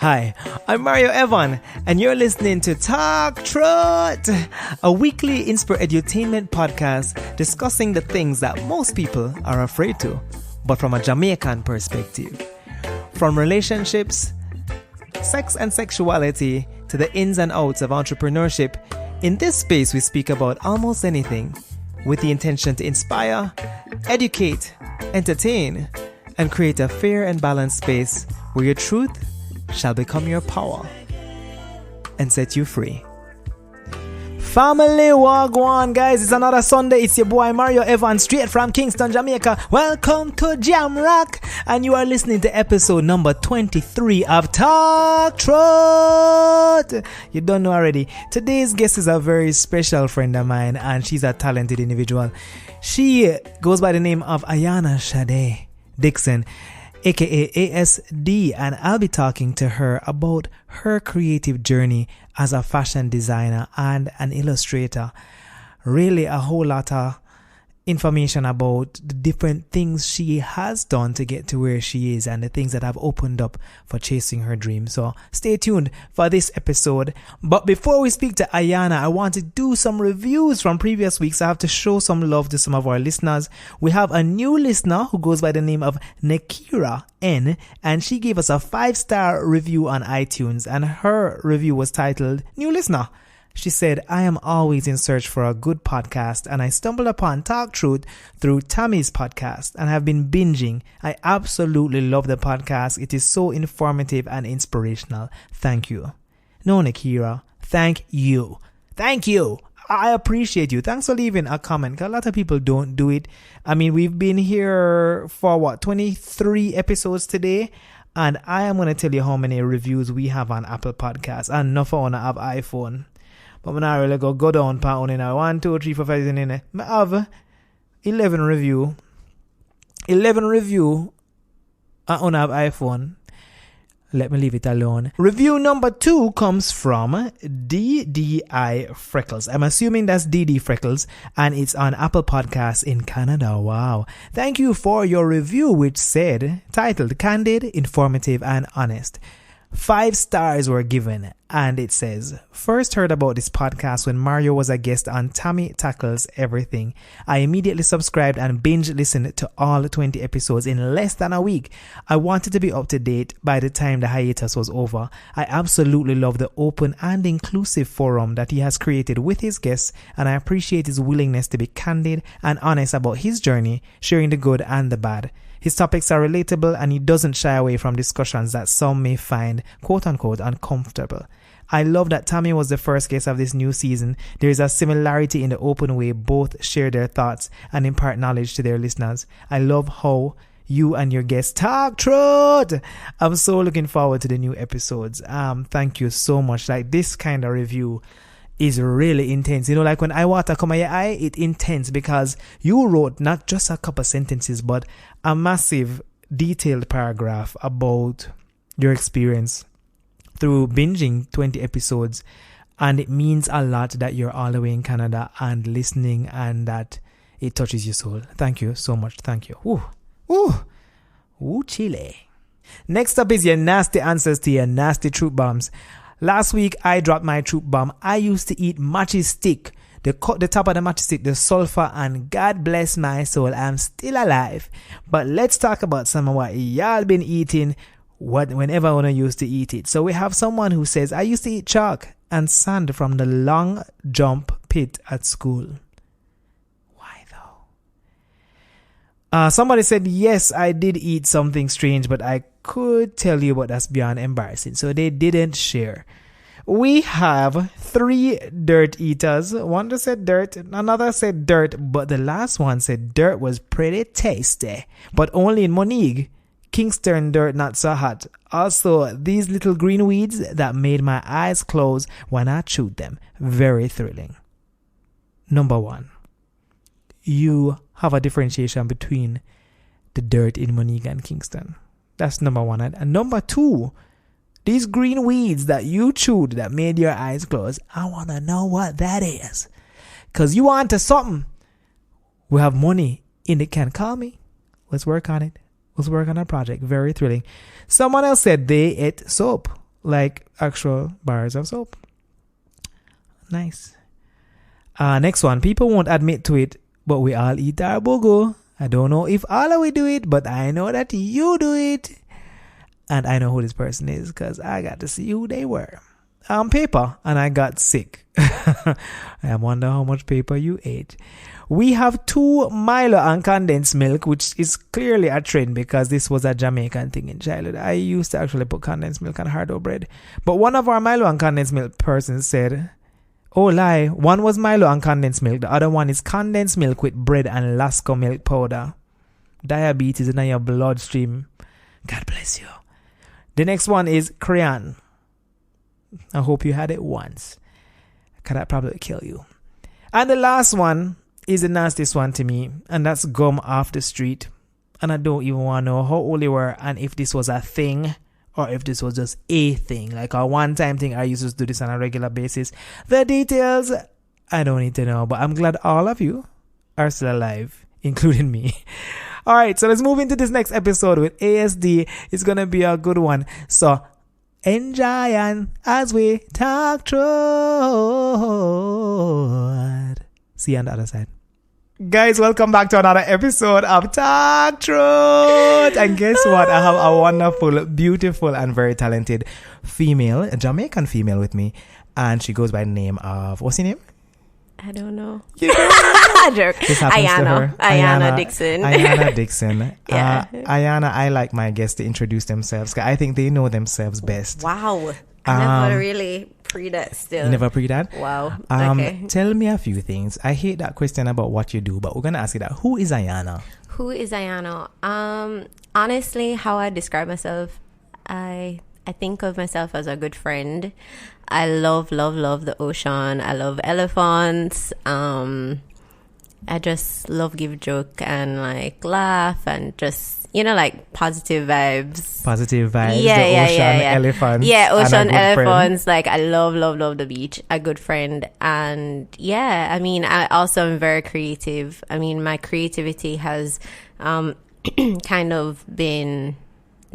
Hi, I'm Mario Evon, and you're listening to Talk Truth, a weekly edutainment podcast discussing the things that most people are afraid to, but from a Jamaican perspective. From relationships, sex and sexuality, to the ins and outs of entrepreneurship, in this space we speak about almost anything with the intention to inspire, educate, entertain, and create a fair and balanced space where your truth shall become your power and set you free. Family Wagwan, guys, it's another Sunday. It's your boy Mario Evon, straight from Kingston, Jamaica. Welcome to Jam Rock, and you are listening to episode number 23 of Talk Truth. You don't know already. Today's guest is a very special friend of mine, and she's a talented individual. She goes by the name of Ayanna Dixon, aka ASD, and I'll be talking to her about her creative journey as a fashion designer and an illustrator. Really a whole lot of information about the different things she has done to get to where she is and the things that have opened up for chasing her dream. So stay tuned for this episode. But before we speak to Ayanna, I want to do some reviews from previous weeks. I have to show some love to some of our listeners. We have a new listener who goes by the name of Nakira N, and she gave us a 5-star review on iTunes, and her review was titled New Listener. She said, I am always in search for a good podcast, and I stumbled upon Talk Truth through Tammy's podcast and have been binging. I absolutely love the podcast. It is so informative and inspirational. Thank you. No, Nakira, thank you. Thank you. I appreciate you. Thanks for leaving a comment. A lot of people don't do it. I mean, we've been here for 23 episodes today, and I am going to tell you how many reviews we have on Apple Podcasts, and enough on have iPhone. But when I really go down pound in 1, 2, 3, 4, 5, 6, 7, 8, I have 11 review. 11 review on have iPhone. Let me leave it alone. Review number 2 comes from DDI Freckles. I'm assuming that's DD Freckles, and it's on Apple Podcasts in Canada. Wow. Thank you for your review, which titled Candid, Informative, and Honest. 5 stars were given, and it says, first heard about this podcast when Mario was a guest on Tammy Tackles Everything. I immediately subscribed and binge listened to all 20 episodes in less than a week. I wanted to be up to date by the time the hiatus was over. I absolutely love the open and inclusive forum that he has created with his guests, and I appreciate his willingness to be candid and honest about his journey, sharing the good and the bad. His topics are relatable, and he doesn't shy away from discussions that some may find quote-unquote uncomfortable. I love that Tammy was the first guest of this new season. There is a similarity in the open way both share their thoughts and impart knowledge to their listeners. I love how you and your guests talk truth. I'm so looking forward to the new episodes. Thank you so much. Like, this kind of review is really intense. You know, like when I water come on your eye, it's intense because you wrote not just a couple sentences, but a massive detailed paragraph about your experience through binging 20 episodes. And it means a lot that you're all the way in Canada and listening, and that it touches your soul. Thank you so much. Thank you. Ooh, Chile. Next up is your nasty answers to your nasty truth bombs. Last week, I dropped my truth bomb. I used to eat matches stick, the top of the matches stick, the sulfur, and God bless my soul, I'm still alive. But let's talk about some of what y'all been eating whenever I used to eat it. So we have someone who says, I used to eat chalk and sand from the long jump pit at school. Why though? Somebody said, yes, I did eat something strange, but I could tell you, but that's beyond embarrassing. So they didn't share. We have 3 dirt eaters. One just said dirt, another said dirt, but the last one said dirt was pretty tasty, but only in Monique. Kingston dirt not so hot. Also, these little green weeds that made my eyes close when I chewed them. Very thrilling. Number 1. You have a differentiation between the dirt in Monique and Kingston. That's number 1. And number 2, these green weeds that you chewed that made your eyes close, I want to know what that is. Because you want to something. We have money in it. Can call me. Let's work on it. Let's work on a project. Very thrilling. Someone else said they ate soap. like actual bars of soap. Nice. Next one. People won't admit to it, but we all eat our bogo. I don't know if all of we do it, but I know that you do it. And I know who this person is because I got to see who they were. Paper, and I got sick. I wonder how much paper you ate. We have 2 Milo and condensed milk, which is clearly a trend because this was a Jamaican thing in childhood. I used to actually put condensed milk on hard-dough bread. But one of our Milo and condensed milk persons said, oh, lie. One was Milo and condensed milk. The other one is condensed milk with bread and Lasco milk powder. Diabetes in your bloodstream. God bless you. The next one is crayon. I hope you had it once. Because that probably kill you. And the last one is the nastiest one to me. And that's gum off the street. And I don't even want to know how old you were and if this was a thing. Or if this was just a thing, like a one-time thing. I used to do this on a regular basis. The details, I don't need to know. But I'm glad all of you are still alive, including me. All right, so let's move into this next episode with ASD. It's going to be a good one. So enjoy and as we talk through. See you on the other side. Guys, welcome back to another episode of Talk Truth. And guess what? I have a wonderful, beautiful, and very talented female, a Jamaican female with me. And she goes by the name of, what's her name? I don't know. You know? Joke. This happens to her. Ayanna Dixon. Ayanna Dixon. Yeah. Ayanna, I like my guests to introduce themselves because I think they know themselves best. Wow. I never really pre that still. You never pre that? Wow. Okay. Tell me a few things. I hate that question about what you do, but we're going to ask you that. Who is Ayanna? Who is Ayanna? Honestly, how I describe myself, I think of myself as a good friend. I love the ocean. I love elephants. I just love give joke and like laugh and just, you know, like positive vibes. Positive vibes. Yeah, the ocean, elephants. Yeah, ocean, elephants. Friend. Like I love the beach. A good friend. And yeah, I mean, I also am very creative. I mean, my creativity has kind of been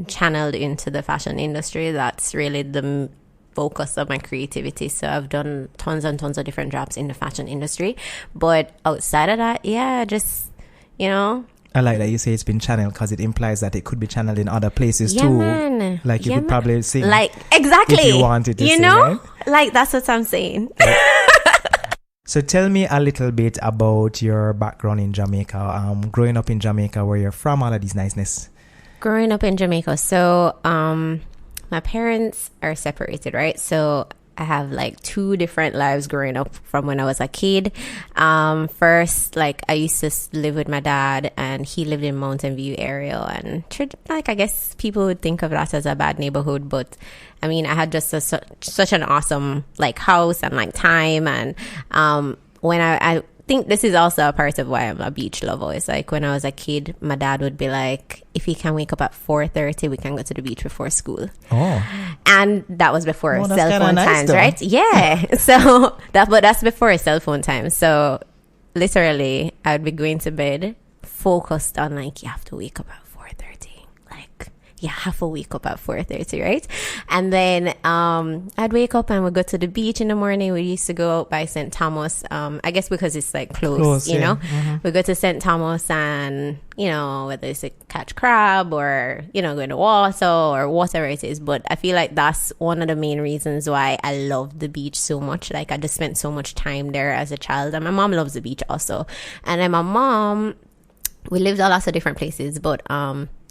channeled into the fashion industry. That's really the focus of my creativity. So I've done tons and tons of different jobs in the fashion industry, but outside of that, yeah, just, you know, I like that you say it's been channeled because it implies that it could be channeled in other places yeah, too. Man. Like you yeah, could probably sing, like exactly if you wanted to, you sing, know, right? like that's what I'm saying. So tell me a little bit about your background in Jamaica. Growing up in Jamaica, where you're from, all of these niceness. Growing up in Jamaica, so my parents are separated, right? So I have like 2 different lives growing up from when I was a kid. First, like I used to live with my dad, and he lived in Mountain View area, and like I guess people would think of that as a bad neighborhood, but I mean I had just such an awesome like house and like time, and when I think this is also a part of why I'm a beach lover. It's like when I was a kid, my dad would be like, if you can wake up at 4:30, we can go to the beach before school. Oh. And that was before cell phone nice times, though. right? Yeah. So that's before cell phone times. So literally I would be going to bed focused on like, you have to wake up at 4:30. Like you have to wake up at 4:30, right? And then I'd wake up and we'd go to the beach in the morning. We used to go out by St. Thomas. I guess because it's like close, you know. Mm-hmm. We go to St. Thomas and, you know, whether it's to catch crab or, you know, go in the water or whatever it is. But I feel like that's one of the main reasons why I love the beach so much. Like I just spent so much time there as a child. And my mom loves the beach also. And then my mom, we lived at lots of different places, but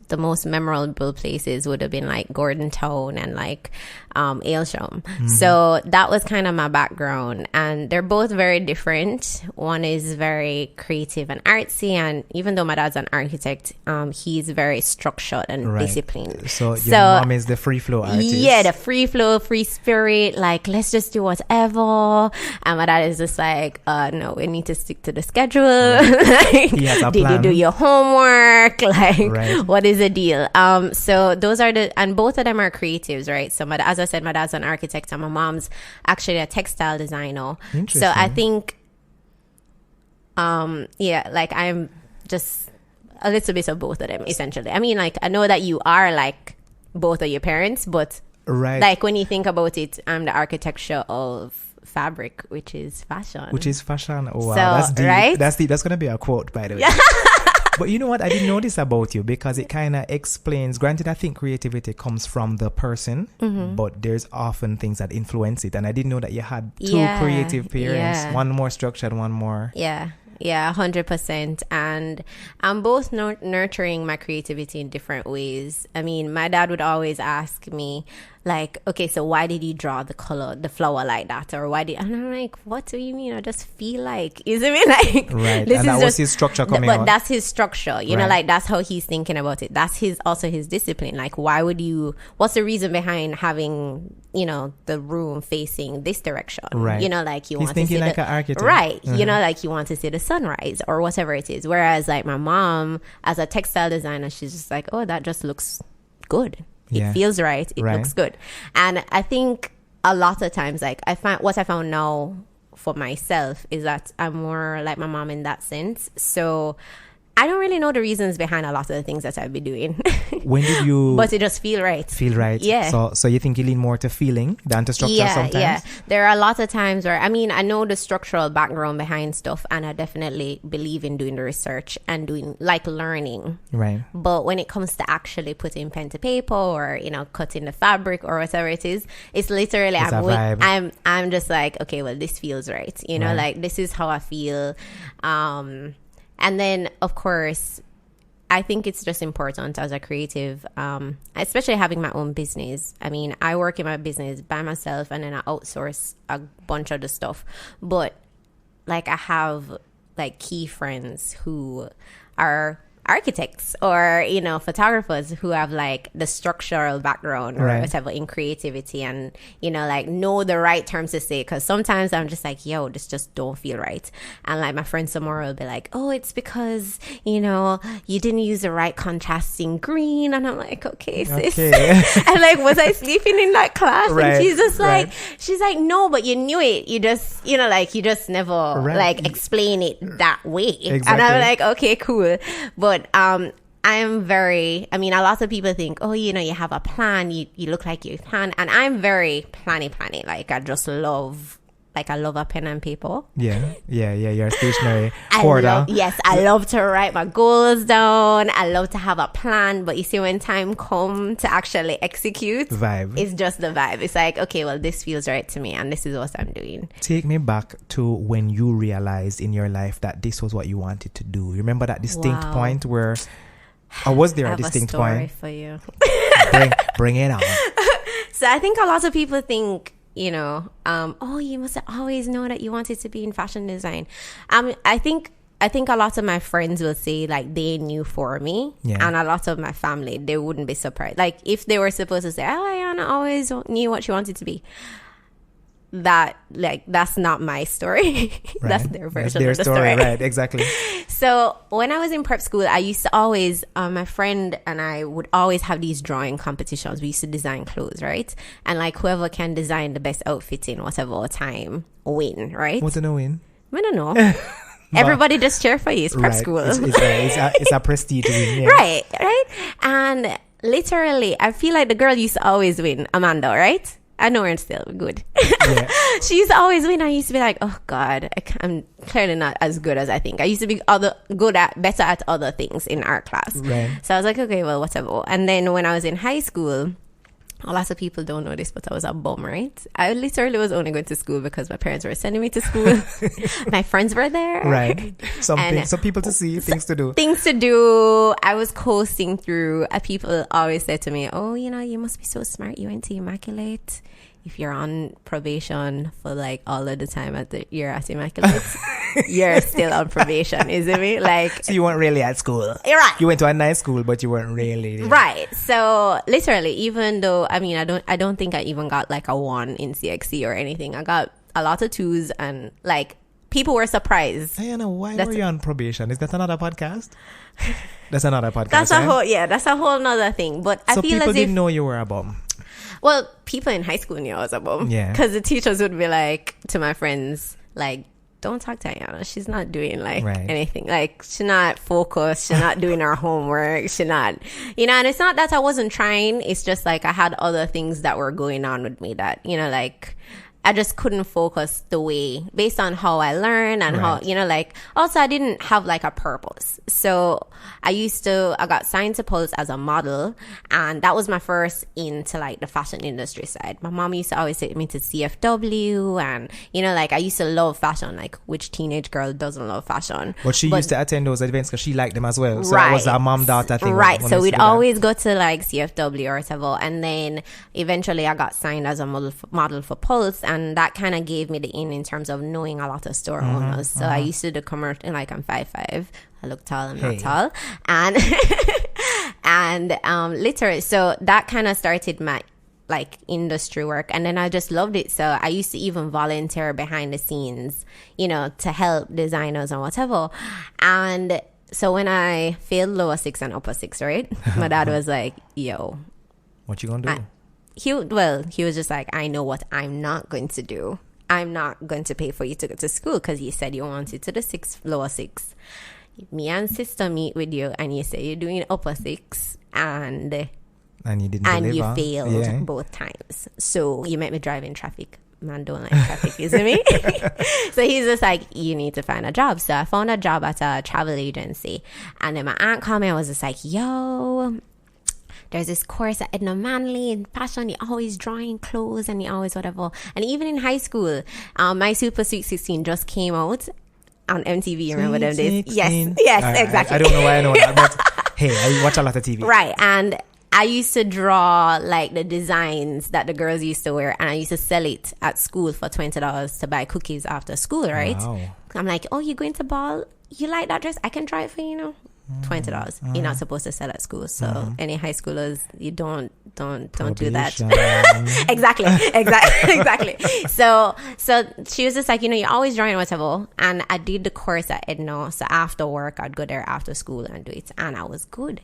the most memorable places would have been like Gordon Town and like Aylsham. Mm-hmm. So that was kind of my background, and they're both very different. One is very creative and artsy, and even though my dad's an architect, he's very structured and disciplined. So your mom is the free flow artist. Yeah, the free flow, free spirit, like let's just do whatever. And my dad is just like, no, we need to stick to the schedule. Like, he has a did plan. you do your homework? Like what is the deal? So those are and both of them are creatives, right? So as I said, my dad's an architect and my mom's actually a textile designer. So I think like I'm just a little bit of both of them essentially. I mean, like I know that you are like both of your parents, but Right. Like when you think about it, I'm the architecture of fabric, which is fashion. Oh, wow. So, That's deep. right? That's deep. That's going to be a quote, by the way. But you know what? I didn't know this about you because it kind of explains. Granted, I think creativity comes from the person, but there's often things that influence it. And I didn't know that you had two creative parents, one more structured, one more. Yeah, 100%. And I'm both nurturing my creativity in different ways. I mean, my dad would always ask me, like, okay, so why did you draw the flower like that? Or why and I'm like, what do you mean? I just feel like, isn't it? Like, right. This and is that was his structure coming out. But that's his structure, you know, like that's how he's thinking about it. That's also his discipline. Like, what's the reason behind having, you know, the room facing this direction? Right. You know, like he's thinking like an architect. Right. You know, like you want to see the sunrise or whatever it is. Whereas like my mom, as a textile designer, she's just like, oh, that just looks good. It feels right. It looks good. And I think a lot of times, like what I found now for myself is that I'm more like my mom in that sense. So I don't really know the reasons behind a lot of the things that I'll be doing. When did you... But it just feel right. Feel right. Yeah. So you think you lean more to feeling than to structure sometimes? Yeah. There are a lot of times where, I mean, I know the structural background behind stuff, and I definitely believe in doing the research and doing, like, learning. Right. But when it comes to actually putting pen to paper or, you know, cutting the fabric or whatever it is, it's literally, I'm just like, okay, well, this feels right. You know, like, this is how I feel. And then, of course, I think it's just important as a creative, especially having my own business. I mean, I work in my business by myself and then I outsource a bunch of the stuff. But, like, I have, like, key friends who are architects or, you know, photographers who have like the structural background or whatever in creativity and, you know, like know the right terms to say, because sometimes I'm just like, yo, this just don't feel right. And like my friend Samora will be like, oh, it's because, you know, you didn't use the right contrasting green. And I'm like, okay, sis. And like, was I sleeping in that class? And she's just like, she's like, no, but you knew it. You just, you know, like you just never like explain it that way. Exactly. And I'm like, okay, cool. But I'm very, I mean, a lot of people think, oh, you know, you have a plan, you look like you plan. And I'm very planny. Like, I just love, like, I love a pen and paper. Yeah. You're a stationary hoarder. I love to write my goals down. I love to have a plan. But you see, when time comes to actually execute, it's just the vibe. It's like, okay, well, this feels right to me and this is what I'm doing. Take me back to when you realized in your life that this was what you wanted to do. Remember that distinct point where, or was there a distinct point? I have a story for you. bring it on. So I think a lot of people think, you know, oh, you must have always known that you wanted to be in fashion design. I think a lot of my friends will say like they knew for me, and a lot of my family, they wouldn't be surprised. Like if they were supposed to say, oh, Ayanna always knew what she wanted to be. That's not my story. That's their version of the story. Right, exactly. So when I was in prep school, I used to always, my friend and I would always have these drawing competitions. We used to design clothes, right? And like whoever can design the best outfit in whatever time win, right? What's a win? I don't know. Everybody just cheer for you. It's prep school. It's a prestige win. Yeah. Right. And literally, I feel like the girl used to always win, Amanda, right? I know her still good. Yeah. She used to always win. I used to be like, oh God, I'm clearly not as good as I think. I used to be better at other things in art class. Right. So I was like, okay, well, whatever. And then when I was in high school, a lot of people don't know this, but I was a bum, right? I literally was only going to school because my parents were sending me to school. My friends were there. Right. Some people to see, things to do. Things to do. I was coasting through. People always said to me, oh, you know, you must be so smart. You went to Immaculate. If you're on probation for like all of the time you're at Immaculate, you're still on probation, isn't it? Like, so you weren't really at school. Right. You went to a nice school, but you weren't really. Right. So literally, even though, I mean, I don't think I even got like a 1 in CXC or anything. I got a lot of 2s and like people were surprised. Ayanna, why were you on probation? Is that another podcast? That's another podcast. That's a whole nother thing. But I feel people as if didn't know you were a bum. Well, people in high school knew I was a bum. Yeah. Because the teachers would be like to my friends, like, don't talk to Ayanna. She's not doing like Right. anything. Like she's not focused. She's not doing her homework. She's not, and it's not that I wasn't trying. It's just like I had other things that were going on with me that, like I just couldn't focus the way based on how I learned and how, like also I didn't have like a purpose. So I got signed to Pulse as a model, and that was my first into like the fashion industry side. My mom used to always take me to CFW, and like I used to love fashion. Like which teenage girl doesn't love fashion? But she used to attend those events because she liked them as well. So right. it was a mom-daughter thing. Right. So we'd always go to like CFW or whatever, and then eventually I got signed as a model for Pulse, and that kind of gave me the in terms of knowing a lot of store owners. So I used to do commercial, like I'm 5'5". I look tall, I'm not tall. And literally, so that kind of started my like industry work, and then I just loved it. So I used to even volunteer behind the scenes, to help designers and whatever. And so when I failed lower 6 and upper 6, right, my dad was like, yo, what you gonna do? He was just like, I know what I'm not going to do. I'm not going to pay for you to go to school because you said you wanted to the lower 6. Me and sister meet with you, and you say you're doing upper 6, and you didn't and you deliver. failed both times. So you met me drive in traffic. Man don't like traffic, isn't me? So he's just like, you need to find a job. So I found a job at a travel agency, and then my aunt called me and was just like, yo, there's this course at Edna Manley in fashion. You're always drawing clothes and you always whatever. And even in high school, my Super Sweet 16 just came out on MTV. Remember them days? Yes, exactly. I don't know why I know that, but hey, I watch a lot of TV. Right. And I used to draw like the designs that the girls used to wear, and I used to sell it at school for $20 to buy cookies after school, right? Wow. I'm like, oh, you're going to ball? You like that dress? I can try it for you, $20. You're not supposed to sell at school. So any high schoolers, you don't do that. Exactly. So she was just like, you're always drawing whatever. And I did the course at Edna. So after work, I'd go there after school and do it. And I was good.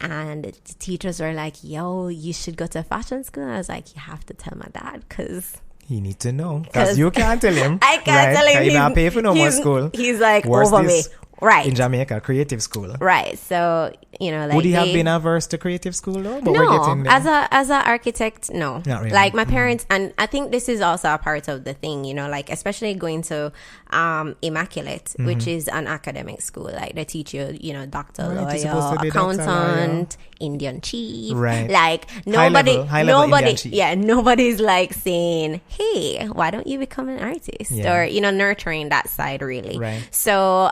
And the teachers were like, yo, you should go to fashion school. And I was like, you have to tell my dad because he needs to know, because you can't tell him. I can't tell him. He's not pay for no more school. He's like, worse over me. Right. In Jamaica, creative school. Right. So, like would he have been averse to creative school though? But we're no, getting there. as a architect, no. Not really. Like my parents, and I think this is also a part of the thing, like especially going to Immaculate, which is an academic school. Like they teach you, doctor, lawyer, accountant, Indian chief. Right. Like High level Indian chief. Yeah, nobody's like saying, hey, why don't you become an artist? Yeah. Or, nurturing that side really. Right. So,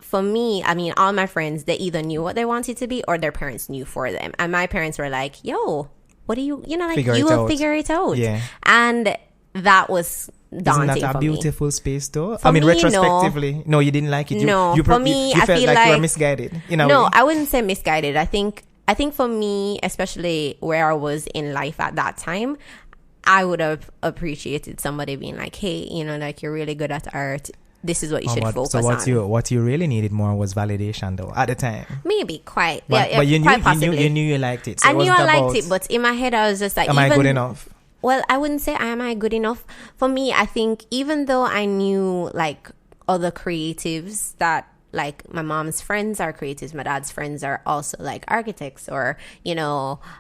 for me, I mean, all my friends, they either knew what they wanted to be or their parents knew for them. And my parents were like, yo, what do you, you will figure it out. Yeah. And that was daunting. Isn't that a for me. beautiful space though? For me, retrospectively, no, you didn't like it. For me, you I felt feel like you were like misguided. No, I wouldn't say misguided. I think for me, especially where I was in life at that time, I would have appreciated somebody being like, hey, like you're really good at art. This is what you should focus on. So what you really needed more was validation though at the time. Maybe quite. But you knew you liked it. So I knew I liked it, but in my head I was just like, am I good enough? Well, I wouldn't say am I good enough. For me, I think even though I knew like other creatives that like my mom's friends are creatives, my dad's friends are also like architects or,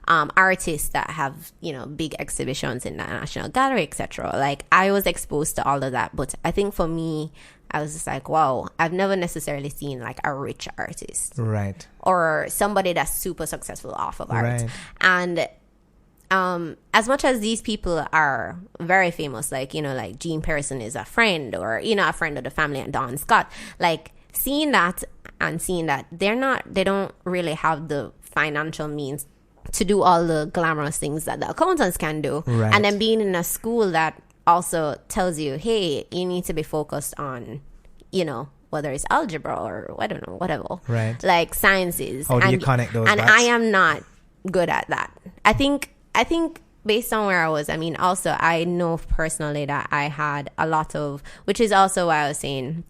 artists that have, big exhibitions in the National Gallery, etc. Like I was exposed to all of that. But I think for me, I was just like, wow, I've never necessarily seen like a rich artist. Right. Or somebody that's super successful off of art. Right. And as much as these people are very famous, like, like Jean Pearson is a friend or, a friend of the family and Don Scott, like, seeing that they don't really have the financial means to do all the glamorous things that the accountants can do. Right. And then being in a school that also tells you, hey, you need to be focused on, whether it's algebra or I don't know, whatever. Right. Like sciences. How do you connect those And dots? I am not good at that. I think based on where I was, I mean, also I know personally that I had a lot of, which is also why I was saying,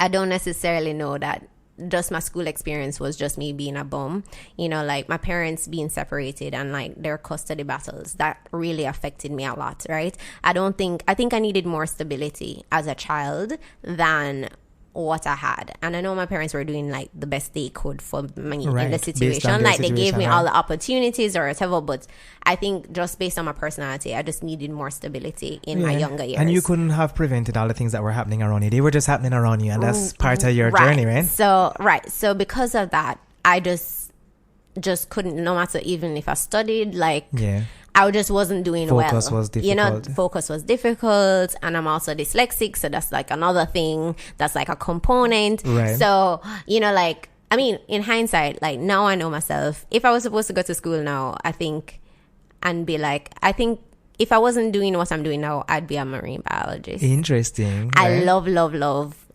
I don't necessarily know that just my school experience was just me being a bum, you know, like my parents being separated and like their custody battles, that really affected me a lot, right? I think I needed more stability as a child than what I had. And I know my parents were doing like the best they could for me in the situation. Like they gave me all the opportunities or whatever, but I think just based on my personality, I just needed more stability in my younger years. And you couldn't have prevented all the things that were happening around you. They were just happening around you, and that's part of your journey, right? So because of that, I just couldn't, no matter even if I studied, like I just wasn't doing focus was difficult. You know, focus was difficult, and I'm also dyslexic, so that's like another thing that's like a component. Right. So, you know, like, I mean, in hindsight, like now I know myself. If I was supposed to go to school now, I think if I wasn't doing what I'm doing now, I'd be a marine biologist. Interesting. I love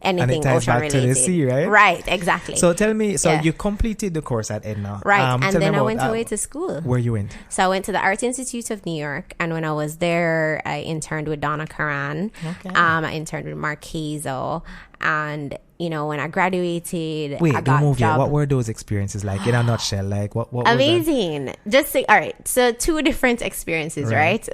anything ocean related. To the sea, right? Right, exactly. So tell me, you completed the course at Edna. Right, and then I went away to school. Where you went? So I went to the Art Institute of New York, and when I was there, I interned with Donna Karan. Okay. I interned with Marquezo, and you know, when I graduated, I got a job. What were those experiences like in a nutshell? Like what amazing. Just say, all right. So 2 different experiences, right?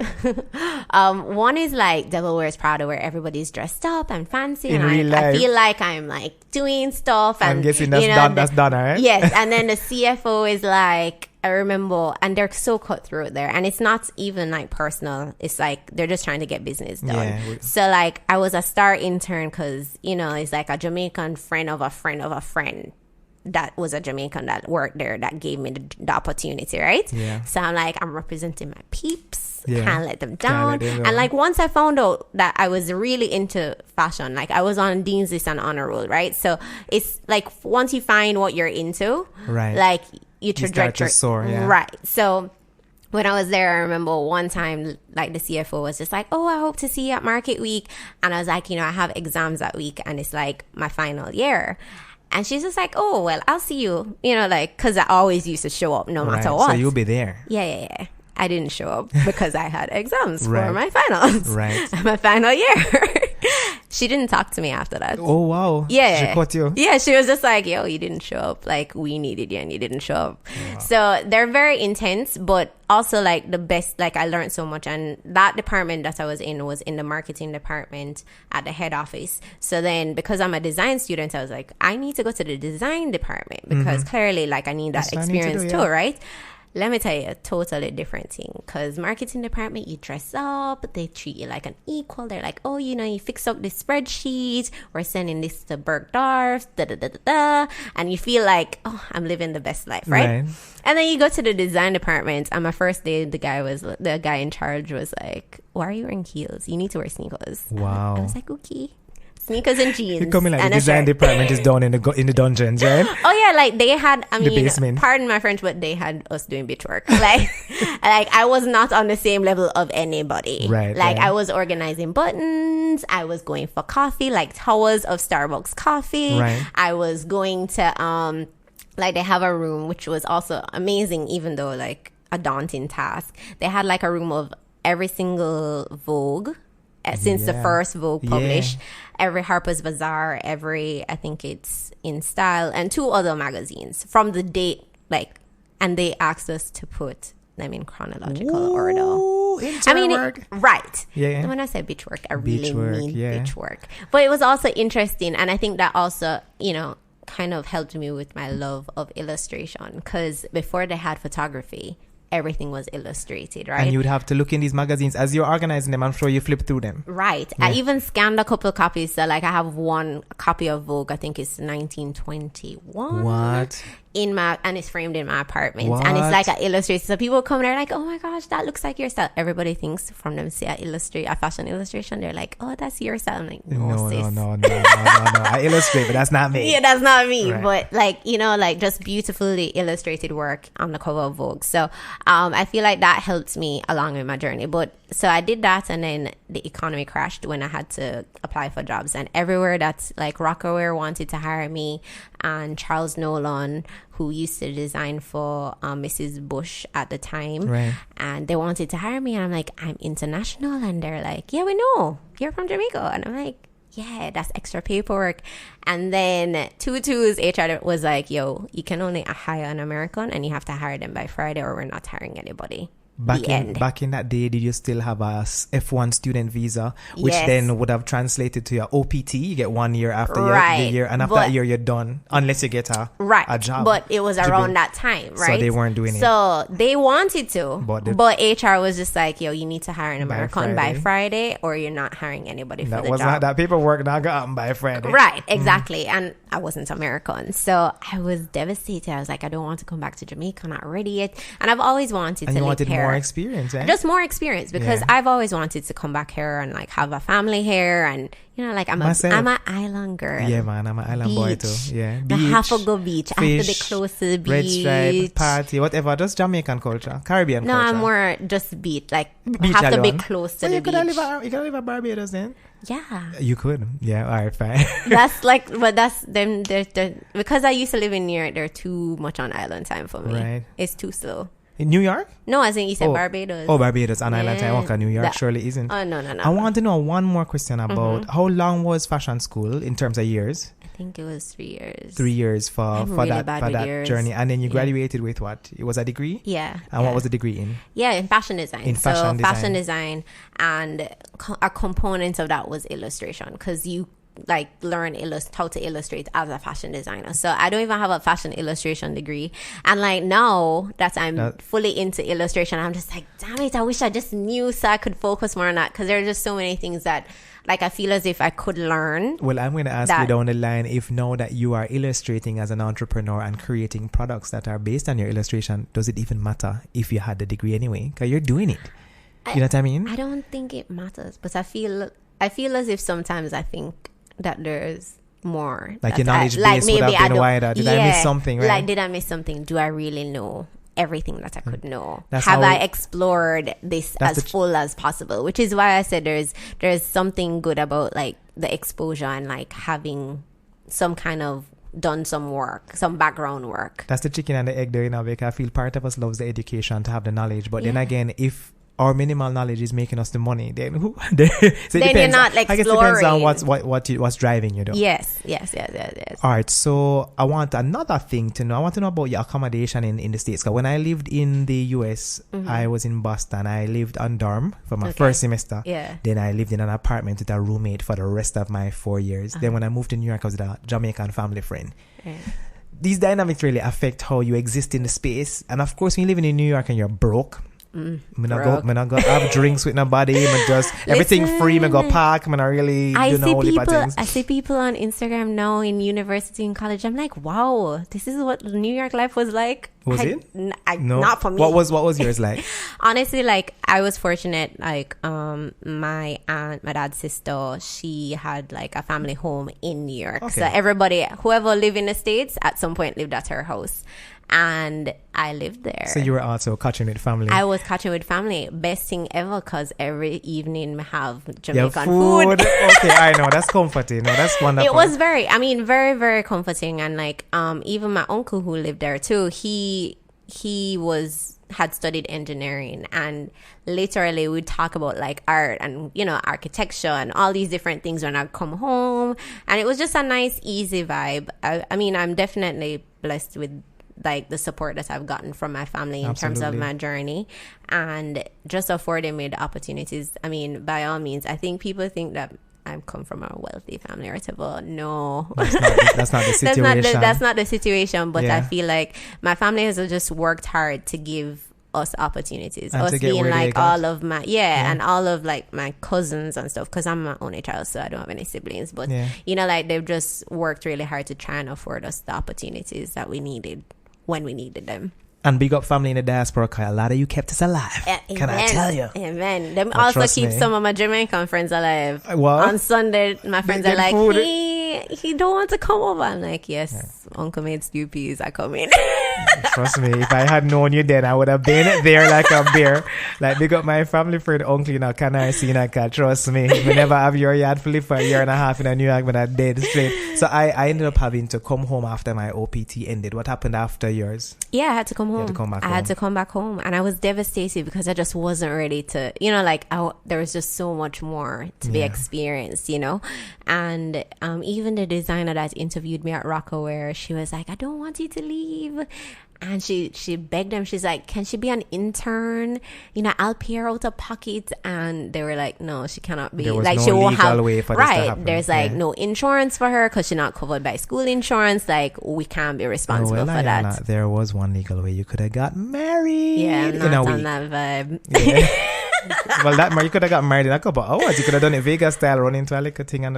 One is like Devil Wears Prada, where everybody's dressed up and fancy, in and real life. I feel like I'm like doing stuff. And I'm guessing that's done, right? Yes, and then the CFO is like, I remember, and they're so cutthroat there, and it's not even like personal. It's like they're just trying to get business done. Yeah. So like I was a star intern because, you know, it's like a Jamaican friend of a friend of a friend that was a Jamaican that worked there that gave me the opportunity, right? Yeah. So I'm like, I'm representing my peeps. Yeah. Can't let them down. And like once I found out that I was really into fashion, like I was on Dean's List and Honor Roll, right? So it's like once you find what you're into, right, like your trajectory, you start to soar, yeah. Right. So when I was there, I remember one time, like the CFO was just like, "Oh, I hope to see you at Market Week," and I was like, "You know, I have exams that week, and it's like my final year." And she's just like, "Oh, well, I'll see you," you know, like, because I always used to show up no matter what. So you'll be there. Yeah. I didn't show up because I had exams for my finals. Right. My final year. She didn't talk to me after that. Oh, wow. Yeah. She caught you. Yeah, she was just like, "Yo, you didn't show up. Like, we needed you and you didn't show up." Wow. So they're very intense, but also like the best, like I learned so much. And that department that I was in the marketing department at the head office. So then because I'm a design student, I was like, I need to go to the design department because clearly like I need that experience too, right? Let me tell you a totally different thing, because marketing department, you dress up, they treat you like an equal. They're like, "Oh, you know, you fix up this spreadsheet, we're sending this to Bergdorf, and you feel like, oh, I'm living the best life, right? And then you go to the design department, and my first day, the guy in charge was like, "Why are you wearing heels? You need to wear sneakers." Wow. I was like, "Okay." Sneakers and jeans. You're coming like the design department is down in the dungeons, right? Oh yeah, like they had, I mean, basement. Pardon my French, but they had us doing bitch work. Like I was not on the same level of anybody. Right. Like I was organizing buttons. I was going for coffee, like towers of Starbucks coffee. Right. I was going to like they have a room which was also amazing, even though like a daunting task. They had like a room of every single Vogue. Since the first Vogue published, every Harper's Bazaar, I think it's In Style, and 2 other magazines from the date, like, and they asked us to put them in chronological order. I mean, right. Yeah. And when I say bitch work, I really mean bitch work. But it was also interesting, and I think that also, you know, kind of helped me with my love of illustration, because before they had photography, everything was illustrated, right? And you would have to look in these magazines as you're organizing them. I'm sure you flip through them. Right. Yeah. I even scanned a couple copies. So like I have one copy of Vogue, I think it's 1921. What? And it's framed in my apartment. What? And it's like an illustrator. So people come there like, "Oh my gosh, that looks like your style." Everybody thinks from them see a fashion illustration, they're like, "Oh, that's your style." I'm like, no, sis. No. I illustrate, but that's not me. Yeah, that's not me. Right. But like, you know, like just beautifully illustrated work on the cover of Vogue. So I feel like that helped me along in my journey. But so I did that, and then the economy crashed when I had to apply for jobs, and everywhere that's like Rockaware wanted to hire me, and Charles Nolan, who used to design for Mrs. Bush at the time, right, and they wanted to hire me, and I'm like, "I'm international," and they're like, "Yeah, we know you're from Jamaica," and I'm like, yeah, that's extra paperwork. And then 2-2's HR was like, yo, you can only hire an American and you have to hire them by Friday or we're not hiring anybody. Back in that day, did you still have a F1 student visa, which then would have translated to your OPT? You get 1 year after the year, and after that year you're done, unless you get a job. But it was around that time, right? So they weren't doing it. So they wanted to, but HR was just like, yo, you need to hire an American by Friday or you're not hiring anybody for the job. Not that paperwork not got by Friday. Right, exactly. And I wasn't American, so I was devastated. I was like, I don't want to come back to Jamaica, not ready yet. And I've always wanted to live here. More experience, eh? Just more experience, because I've always wanted to come back here and like have a family here, and you know, like I'm an island girl. Yeah, man, I'm an island boy too. Yeah, beach, I have to go beach. I have to be close to the beach. Red stripe, party, whatever. Just Jamaican culture, Caribbean culture. No, I'm more just beach. Like beach have alone. to be close to the beach. You can live at Barbados then. Yeah, you could. Yeah, all right, fine. That's like, but that's them. Because I used to live in New York, they're too much on island time for me. Right, it's too slow. In New York? No, I think you said Barbados. Oh, Barbados on island time. Okay, New York surely isn't. Oh, no. I want to know one more question about how long was fashion school in terms of years? I think it was 3 years. 3 years for that journey. And then you graduated with what? It was a degree? Yeah. And what was the degree in? Yeah, in fashion design. Fashion design, and a component of that was illustration, because you like learn how to illustrate as a fashion designer. So I don't even have a fashion illustration degree, and like now that I'm fully into illustration, I'm just like, damn it, I wish I just knew so I could focus more on that, because there are just so many things that like I feel as if I could learn. Well, I'm going to ask you down the line, if now that you are illustrating as an entrepreneur and creating products that are based on your illustration, does it even matter if you had the degree anyway? Because you're doing it. You know what I mean? I don't think it matters, but I feel as if sometimes I think that there's more. Like your knowledge base would have been wider. Did I miss something, right? Like, did I miss something? Do I really know everything that I could know? Have I explored this as full as possible? Which is why I said there's something good about like the exposure and like having some kind of done some work, some background work. That's the chicken and the egg there, you know, because I feel part of us loves the education to have the knowledge. But then again, if our minimal knowledge is making us the money, then so it then depends. You're not exploring. I guess it depends on what's driving you though. Yes. All right, so I want another thing to know. I want to know about your accommodation in the States. Because when I lived in the US, I was in Boston. I lived on dorm for my first semester. Yeah. Then I lived in an apartment with a roommate for the rest of my 4 years. Then when I moved to New York, I was with a Jamaican family friend. Yeah. These dynamics really affect how you exist in the space. And of course, when you're living in New York and you're broke, I'm not go have drinks with nobody. I'm just everything free. I'm go park. I'm not really things. I see people on Instagram now in university and college. I'm like, wow, this is what New York life was like. Was it? No, not for me. What was yours like? Honestly, like I was fortunate. Like my aunt, my dad's sister, she had like a family home in New York. Okay. So everybody, whoever lived in the States, at some point lived at her house. And I lived there. So you were also catching with family. I was catching with family. Best thing ever, because every evening we have Jamaican food. Okay, I know. That's comforting. No, that's wonderful. It was very, very comforting. And like, even my uncle who lived there too, he had studied engineering, and literally we'd talk about like art and, you know, architecture and all these different things when I'd come home. And it was just a nice, easy vibe. I mean, I'm definitely blessed with like the support that I've gotten from my family in terms of my journey, and just affording me the opportunities. I mean, by all means, I think people think that I come from a wealthy family or whatever. No, that's not the situation. that's not the situation. But I feel like my family has just worked hard to give us opportunities, and us being like all of my and all of like my cousins and stuff, because I'm my only child, so I don't have any siblings, but you know, like they've just worked really hard to try and afford us the opportunities that we needed when we needed them. And big up family in the diaspora, because a lot of you kept us alive. Can I tell you? Amen. Them also keep some of my Jamaican friends alive. What? On Sunday, my friends are like, he don't want to come over. I'm like, yes, Uncle made stew peas. I come in. Trust me, if I had known you then, I would have been there like a bear. Like, big up my family friend, uncle, canary see in cat. Trust me, we never have your yard fully for a year and a half in New York, but I dead straight. So I ended up having to come home after my OPT ended. What happened after yours? Yeah, I had to come home. You had to come back I home. had to come back home, and I was devastated because I just wasn't ready to, there was just so much more to be experienced, and even the designer that interviewed me at Rockaware, she was like, I don't want you to leave. And she begged them. She's like, can she be an intern? I'll pay her out of pocket. And they were like, no, she cannot be. There was like, no she won't legal have way for this to happen. There's like no insurance for her because she's not covered by school insurance. Like, we can't be responsible for Ayanna, that. there was one legal way. You could have got married. Yeah, in not a on week. that vibe. Yeah. Well, you could have got married in a couple of hours. You could have done it Vegas style, run into a little thing and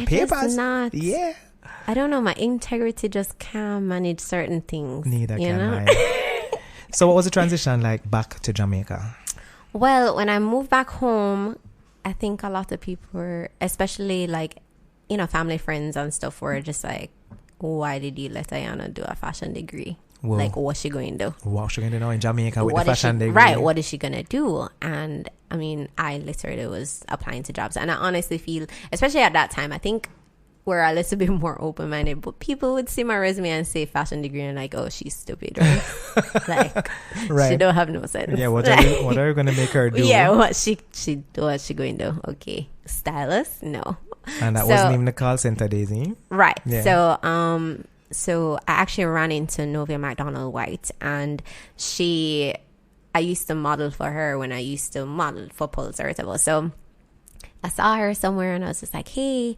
papers. Yeah. I don't know. My integrity just can't manage certain things. Neither can I. So what was the transition like back to Jamaica? Well, when I moved back home, I think a lot of people were, especially family, friends and stuff, were just like, why did you let Ayanna do a fashion degree? Whoa. Like, what's she going to do? What's she going to do in Jamaica with the fashion degree? Right, what is she going to do? And, I mean, I literally was applying to jobs. And I honestly feel, especially at that time, I think we're a little bit more open-minded. But people would see my resume and say fashion degree and like, oh, she's stupid, right? She don't have no sense. Yeah, what are you going to make her do? Yeah, what's she going to do? Okay, stylist? No. And that wasn't even the call center days, eh? Right. Yeah. So I actually ran into Novia McDonald White, and I used to model for her when I used to model for Pulse Irritable. So I saw her somewhere and I was just like, hey,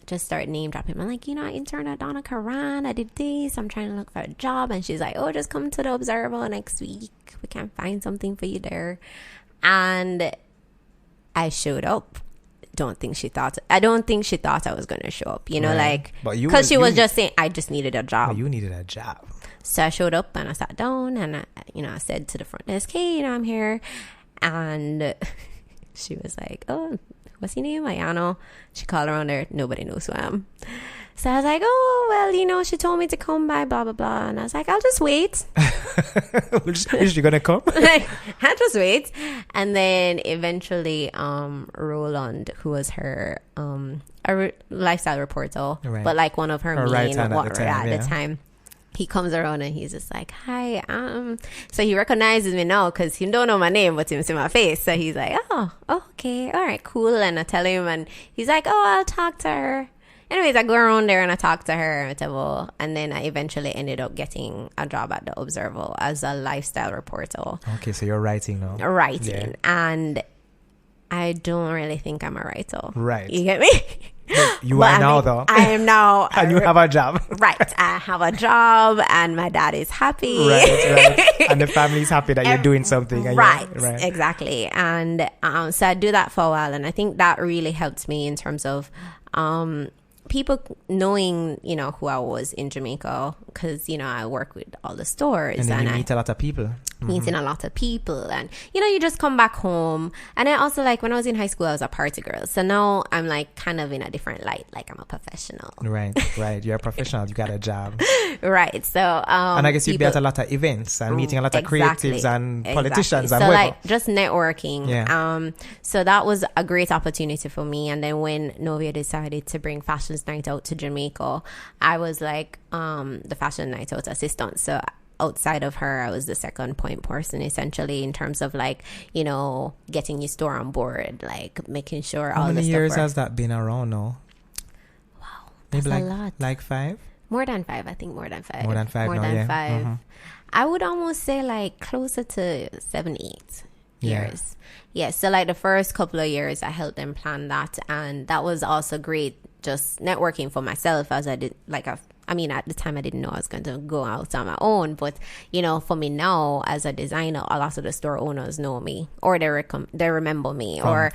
just start name dropping. I'm like, I interned at Donna Karan. I did this. I'm trying to look for a job. And she's like, oh, just come to the Observer next week. We can find something for you there. And I showed up. I don't think she thought I was going to show up, because she was just saying, I just needed a job. You needed a job. So I showed up and I sat down and I said to the front desk, hey, I'm here. And she was like, oh, what's your name? Ayanna. She called around there. Nobody knows who I am. So I was like, oh, well, she told me to come by, blah, blah, blah. And I was like, I'll just wait. Is she going to come? I'll just wait. And then eventually, Roland, who was her a lifestyle reporter, right, but like one of her main at the time, he comes around and he's just like, hi. So he recognizes me now because he don't know my name, but he see my face. So he's like, oh, okay, all right, cool. And I tell him, and he's like, oh, I'll talk to her. Anyways, I go around there and I talk to her, and then I eventually ended up getting a job at the Observer as a lifestyle reporter. Okay, so you're writing now. Writing, and I don't really think I'm a writer. Right. You get me? You are now, though. I am now. And you have a job. Right. I have a job, and my dad is happy. Right. And the family's happy that you're doing something. Right. Exactly. And so I do that for a while, and I think that really helped me in terms of people knowing, who I was in Jamaica, because, I work with all the stores. And then you meet a lot of people. Meeting a lot of people, and you just come back home. And then also, like, when I was in high school, I was a party girl, so now I'm like kind of in a different light, like I'm a professional. Right. You're a professional. You got a job. Right. So and I guess you'd be at a lot of events and meeting a lot of creatives and politicians and so whatever. Like just networking. So that was a great opportunity for me. And then when Novia decided to bring Fashions Night Out to Jamaica, I was like the Fashion Night Out assistant. So outside of her, I was the second point person, essentially, in terms of like, getting your store on board, like making sure all the stuff. How many years has that been around now? Wow, maybe that's a lot. Like 5? More than 5, I think. More than 5. More than 5. More than 5. I would almost say like closer to 7, 8 years. Yeah. So like the first couple of years, I helped them plan that, and that was also great. Just networking for myself, as I did at the time I didn't know I was going to go out on my own, but for me now as a designer, a lot of the store owners know me, or they remember me, or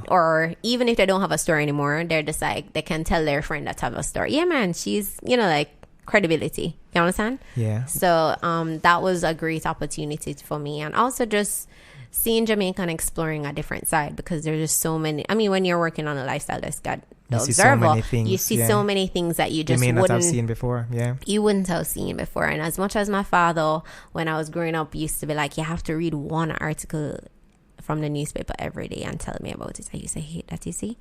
or even if they don't have a store anymore, they're just like, they can tell their friend that have a store, yeah man, she's like credibility, you understand? Yeah. So that was a great opportunity for me, and also just seeing Jamaica and exploring a different side, because there's just so many. I mean, when you're working on a lifestyle desk at the You see so Observer, many things, you see yeah. so many things that you You just may not have wouldn't seen before. Yeah. you wouldn't have seen before. And as much as my father, when I was growing up, used to be like, you have to read one article from the newspaper every day and tell me about it, I used to hate that, you see.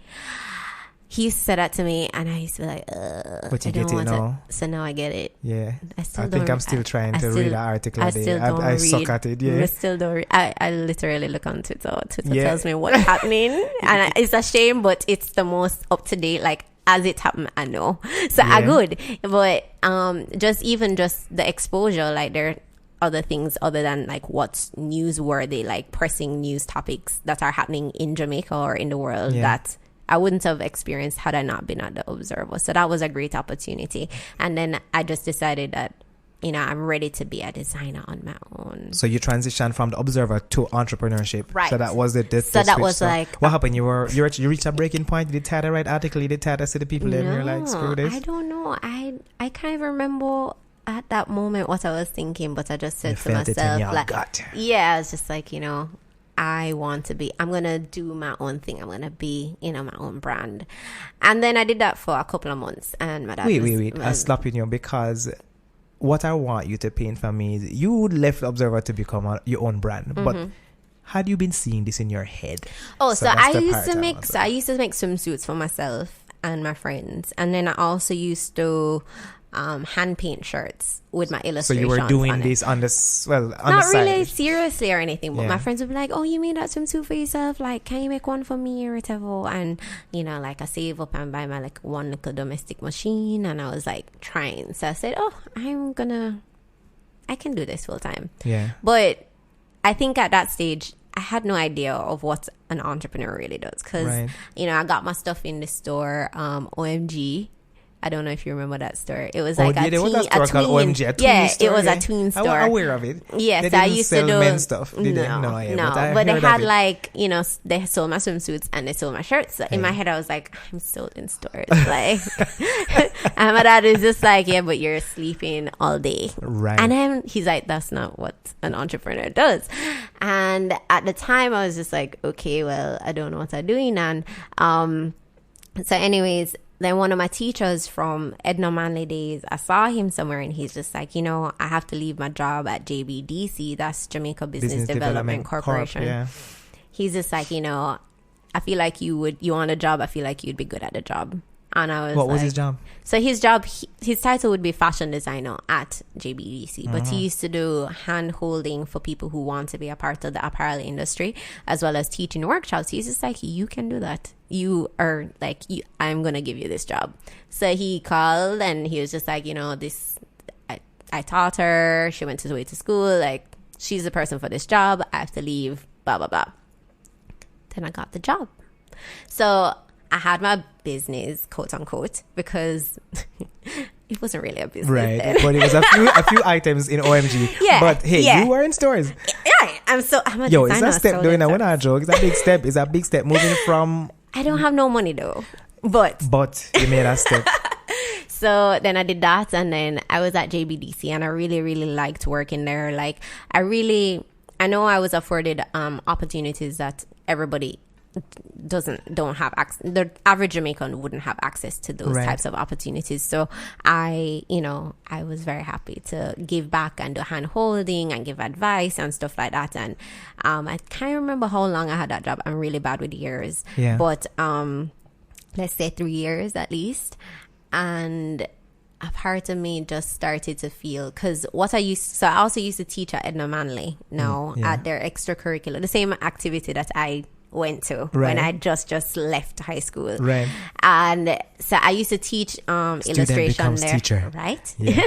He used to say that to me, and I used to be like, But you I don't get it want now. So now I get it. Yeah. I think I'm still trying to read an article a day. still don't I read. suck at it, yeah. I still don't read. I literally look on Twitter. Twitter Yeah. tells me what's happening. And it's a shame, but it's the most up to date. Like, as it happened, I know. So I Yeah. good. But just the exposure, like there are other things other than like what's newsworthy, like pressing news topics that are happening in Jamaica or in the world that I wouldn't have experienced had I not been at the Observer. So that was a great opportunity. And then I just decided that, I'm ready to be a designer on my own. So you transitioned from the Observer to entrepreneurship. Right. So that was it. So that was like... What happened? You reached a breaking point? You did tie the right article? You did tie to the people and you're like, screw this? I don't know. I can't even remember at that moment what I was thinking, but I just said to myself, I was just like, I'm going to do my own thing. I'm going to be, my own brand. And then I did that for a couple of months. And my dad Wait. I'm slapping you because what I want you to paint for me is you left Observer to become your own brand. But had you been seeing this in your head? Oh, so I used to make swimsuits for myself and my friends. And then I also used to hand paint shirts with my illustrations. So you were doing this on the side? Not really seriously or anything, but Yeah. my friends would be like, oh, you made that swimsuit for yourself? Like, can you make one for me or whatever? And, like I save up and buy my like one little domestic machine, and I was like trying. So I said, oh, I can do this full time. Yeah. But I think at that stage, I had no idea of what an entrepreneur really does. Because, I got my stuff in the store, OMG. I don't know if you remember that store. It was like there was a store called OMG, a tween store. It was a tween store. I'm aware of it. Yes, I used to to do men's stuff. No, but they had like, they sold my swimsuits and they sold my shirts. So in my head, I was like, I'm sold in stores. Like, and my dad is just like, yeah, but you're sleeping all day. Right. And then he's like, that's not what an entrepreneur does. And at the time, I was just like, okay, well, I don't know what I'm doing. And so anyways, then one of my teachers from Edna Manley days, I saw him somewhere and he's just like, I have to leave my job at JBDC. That's Jamaica Business Development Corporation. Yeah. He's just like, I feel like you want a job. I feel like you'd be good at the job. And I was What was his job? So his job, his title would be fashion designer at JBDC, but he used to do hand holding for people who want to be a part of the apparel industry, as well as teaching workshops. He's just like, you can do that. You are like, I'm going to give you this job. So he called and he was just like, I taught her. She went away to school. Like, she's the person for this job. I have to leave, blah, blah, blah. Then I got the job. So I had my business, quote unquote, because it wasn't really a business. Right. Then. But it was a few items in OMG. Yeah. But hey, you were in stores. Yeah. I'm a designer. It's a step doing that. We're not joke. It's a big step. It's a big step moving from. I don't have no money though. But you made a step. So then I did that, and then I was at JBDC, and I really, really liked working there. Like, I know I was afforded opportunities that everybody don't have access. The average Jamaican wouldn't have access to those types of opportunities. So I was very happy to give back and do hand holding and give advice and stuff like that. And I can't remember how long I had that job. I'm really bad with years. Yeah. But let's say 3 years at least. And a part of me just started to feel, because I also used to teach at Edna Manley now at their extracurricular, the same activity that I went to when I just left high school. Right. And so I used to teach illustration there. Teacher. Right? Yeah.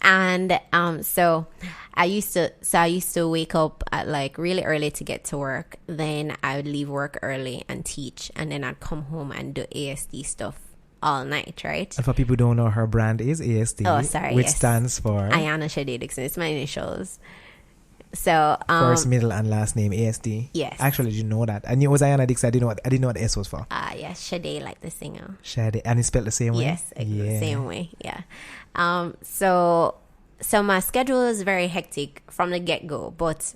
And so I used to wake up at like really early to get to work. Then I would leave work early and teach, and then I'd come home and do ASD stuff all night, right? And for people who don't know, her brand is ASD. Oh, sorry. Which stands for Ayanna Dixon. It's my initials. So first, middle, and last name ASD. Yes. Actually, did you know that? I knew it was Ayanna Dixon. I didn't know what the S was for. Yes, Sade, like the singer. Sade, and it's spelled the same way. Yes, the same way. Yeah. So my schedule is very hectic from the get go, but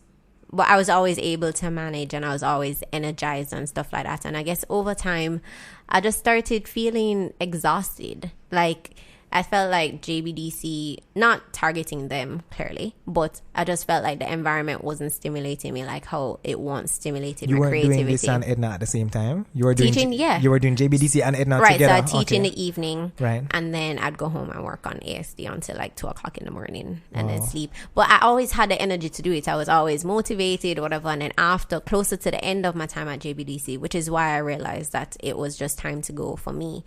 But I was always able to manage, and I was always energized and stuff like that. And I guess over time, I just started feeling exhausted. Like, I felt like JBDC, not targeting them clearly, but I just felt like the environment wasn't stimulating me like how it once stimulated my creativity. You weren't doing this and Edna at the same time? You were doing teaching, yeah. You were doing JBDC and Edna right, together? Right, so I'd teach in the evening. Right. And then I'd go home and work on ASD until like 2 o'clock in the morning and then sleep. But I always had the energy to do it. I was always motivated, whatever. And then after, closer to the end of my time at JBDC, which is why I realized that it was just time to go for me.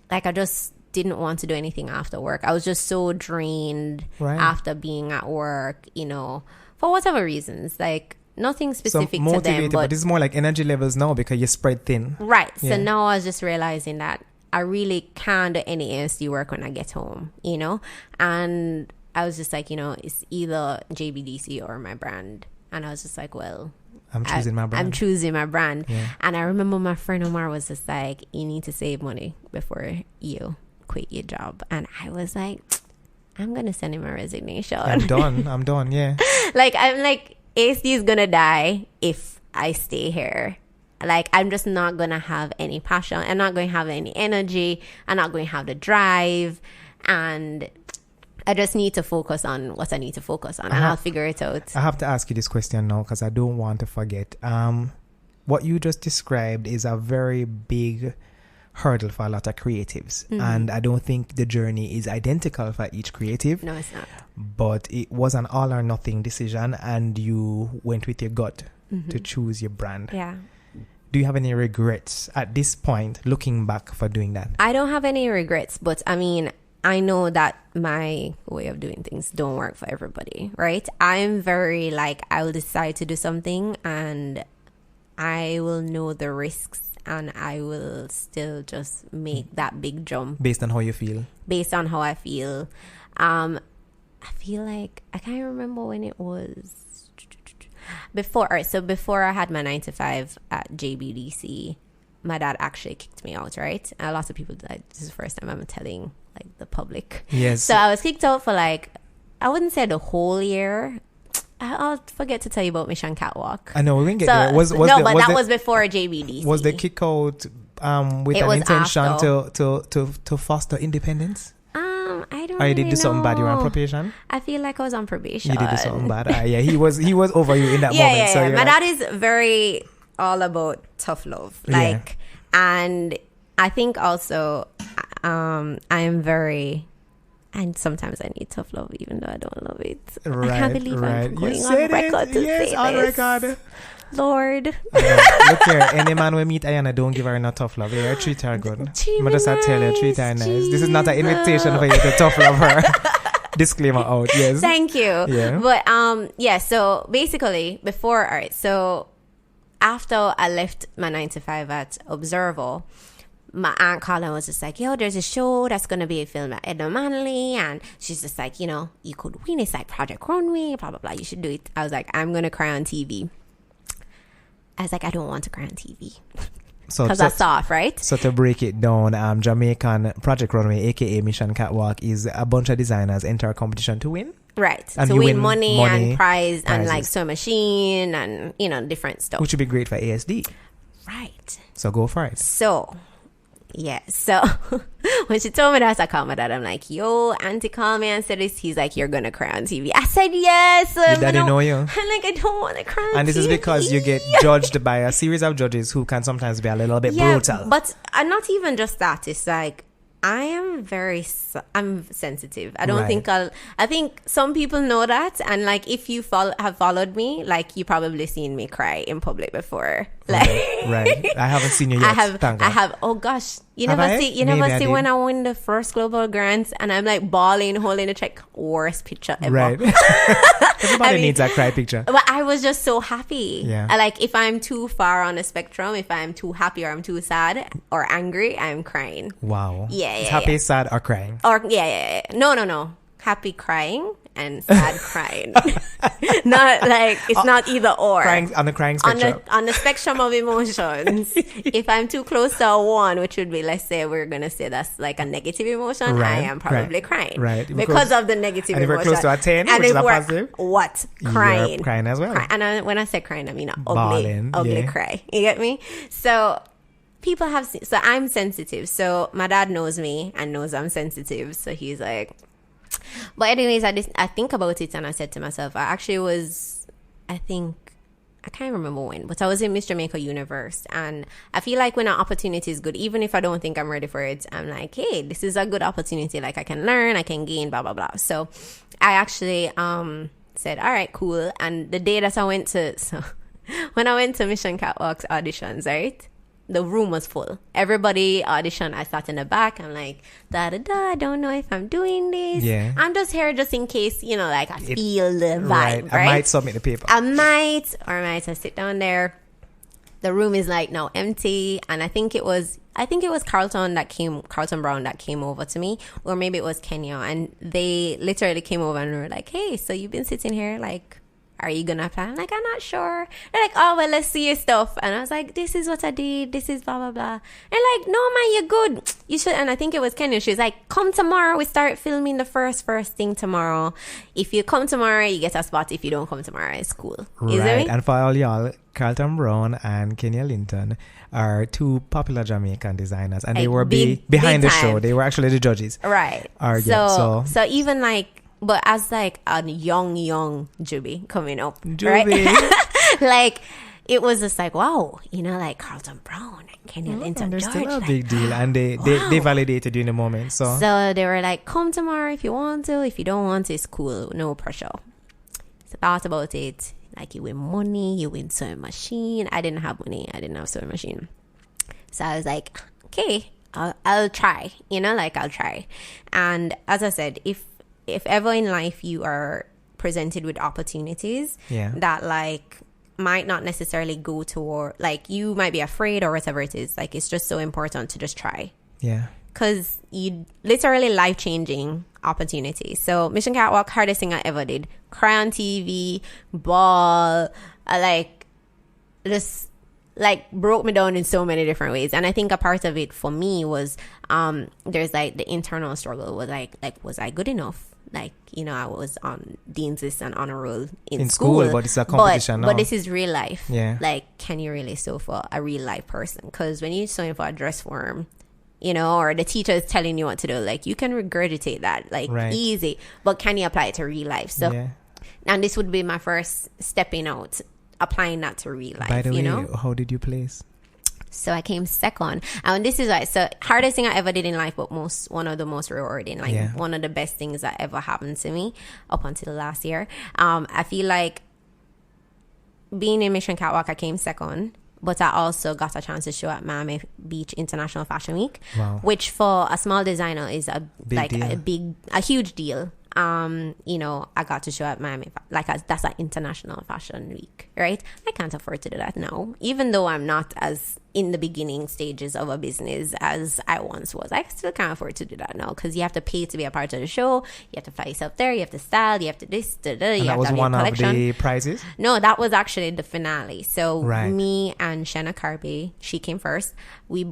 Like, I just didn't want to do anything after work. I was just so drained after being at work, you know, for whatever reasons. Like, nothing specific to them. But this is more like energy levels now because you're spread thin. Right. Yeah. So now I was just realizing that I really can't do any ASD work when I get home, you know? And I was just like, you know, it's either JBDC or my brand. And I was just like, well, I'm choosing my brand. Yeah. And I remember my friend Omar was just like, you need to save money before you quit your job. And I was like, I'm gonna send him a resignation. I'm done. Yeah. I'm like, ASD is gonna die if I stay here. Like, I'm just not gonna have any passion. I'm not going to have any energy. I'm not going to have the drive. And I just need to focus on what I need to focus on, and I'll figure it out. I have to ask you this question now because I don't want to forget. What you just described is a very big hurdle for a lot of creatives. And I don't think the journey is identical for each creative. No, it's not. But it was an all or nothing decision, and you went with your gut to choose your brand. Yeah. Do you have any regrets at this point, looking back, for doing that? I don't have any regrets, but I mean, I know that my way of doing things don't work for everybody, right? I'm very like, I will decide to do something and I will know the risks and I will still just make that big jump. Based on how you feel? Based on how I feel. I feel like, I can't remember when it was. Before I had my 9 to 5 at JBDC, my dad actually kicked me out, right? And a lot of people, like, this is the first time I'm telling like the public. Yes. So I was kicked out for like, I wouldn't say the whole year. I'll forget to tell you about Mission Catwalk. I know, we didn't get there. That was before JBDC. Was the kick out with an intention to foster independence? I don't. Or you did really do something know. bad? You were on probation. I feel like I was on probation. You did do something bad. Yeah, he was over you in that moment. Yeah. So my dad is very all about tough love, and I think also I am very. And sometimes I need tough love, even though I don't love it. Right, I can't believe I'm going on record to say on this. record. Lord. Look here, any man we meet Ayanna, don't give her no tough love. Yeah, treat her good. I'm just tell you, treat her nice. This is not an invitation for you to tough love her. Disclaimer out, yes. Thank you. Yeah. But so basically so after I left my 9 to 5 at Observer, my aunt Colin was just like, yo, there's a show that's going to be a film at Edna Manley. And she's just like, you know, you could win. It's like Project Runway, blah, blah, blah. You should do it. I was like, I'm going to cry on TV. I was like, I don't want to cry on TV. Because that's soft, right? So to break it down, Jamaican Project Runway, aka Mission Catwalk, is a bunch of designers enter a competition to win. Right. And to win money and prizes. And like sew machine and, you know, different stuff. Which would be great for ASD. Right. So go for it. So when she told me that, I called my dad. I'm like, yo, auntie called me and said this. He's like, you're gonna cry on TV. I said yes. Your daddy know you? I'm like, I don't want to cry on TV. And this is because you get judged by a series of judges who can sometimes be a little bit brutal. But not even just that. It's like, I'm sensitive. I don't think I think some people know that. And like, if you have followed me, like, you probably seen me cry in public before. Like, right. I haven't seen you yet. I have. Oh gosh. You never see when I won the first global grant and I'm like bawling, holding a check. Worst picture ever. Right. Everybody needs that cry picture. But I was just so happy. Yeah. Like, if I'm too far on the spectrum, if I'm too happy or I'm too sad or angry, I'm crying. Wow. Yeah. It's happy, sad, or crying? Or No. Happy, crying, and sad crying. Not like, it's not either or. Crying on the crying spectrum. On the spectrum of emotions, if I'm too close to a 1, which would be, let's say we're going to say that's like a negative emotion, I am probably crying. Right. Because of the negative and emotion. And if we're close to a 10, which is a positive. What? Crying. You're crying as well. And when I say crying, I mean ugly, Bawling, ugly cry. You get me? So people have seen, so I'm sensitive. So my dad knows me and knows I'm sensitive. So he's like, but anyways, I think about it and I said to myself, I can't remember when, but I was in Miss Jamaica Universe, and I feel like when an opportunity is good, even if I don't think I'm ready for it, I'm like, hey, this is a good opportunity. Like I can learn, I can gain, blah, blah, blah. So I actually said, all right, cool. And the day that I went to, so when I went to Mission Catwalk's auditions, right? The room was full. Everybody auditioned. I sat in the back. I'm like, I don't know if I'm doing this. Yeah. I'm just here just in case, like I feel the vibe, right? I might submit the paper. I might sit down there. The room is like now empty. And I think it was Carlton Brown that came over to me, or maybe it was Kenya. And they literally came over and were like, hey, so you've been sitting here, like, are you gonna apply? I'm like, I'm not sure. They're like, oh, well, let's see your stuff. And I was like, this is what I did. This is blah, blah, blah. And like, no, man, you're good. You should. And I think it was Kenya. She was like, come tomorrow. We start filming the first thing tomorrow. If you come tomorrow, you get a spot. If you don't come tomorrow, it's cool. Right. And for all y'all, Carlton Brown and Kenya Linton are 2 popular Jamaican designers. And they were behind the show. They were actually the judges. Right. So even like, but as like a young Juby coming up, right? Like it was just like, wow, like Carlton Brown and Kenya Linton. They're George, still a like, big deal, and they validated you in the moment. So they were like, come tomorrow if you want to. If you don't want to, it's cool, no pressure. So thought about it. Like you win money, you win sewing machine. I didn't have money. I didn't have sewing machine. So I was like, okay, I'll try. I'll try. And as I said, if ever in life you are presented with opportunities that like might not necessarily go toward, like you might be afraid or whatever it is, like it's just so important to just try. Yeah. Because you literally life-changing opportunities. So Mission Catwalk, hardest thing I ever did. Cry on TV, ball, just like broke me down in so many different ways. And I think a part of it for me was there's like the internal struggle was like was I good enough? Like, I was on Dean's List and honor roll in school, but it's a competition now. But this is real life. Yeah. Like, can you really sew for a real life person? Because when you're sewing for a dress form, or the teacher is telling you what to do, like you can regurgitate that, like easy. But can you apply it to real life? So, and this would be my first stepping out, applying that to real life. By the way, how did you place? So I came second. And this is right. So hardest thing I ever did in life, but one of the most rewarding, one of the best things that ever happened to me up until last year. I feel like being in Mission Catwalk, I came second, but I also got a chance to show at Miami Beach International Fashion Week, which for a small designer is a huge deal. I got to show at Miami, that's an international fashion week, right? I can't afford to do that now, even though I'm not as in the beginning stages of a business as I once was. I still can't afford to do that now because you have to pay to be a part of the show. You have to fly yourself there. You have to style. You have to this. You that have was to have one your of the prizes? No, that was actually the finale. So me and Shanna Carby, she came first. We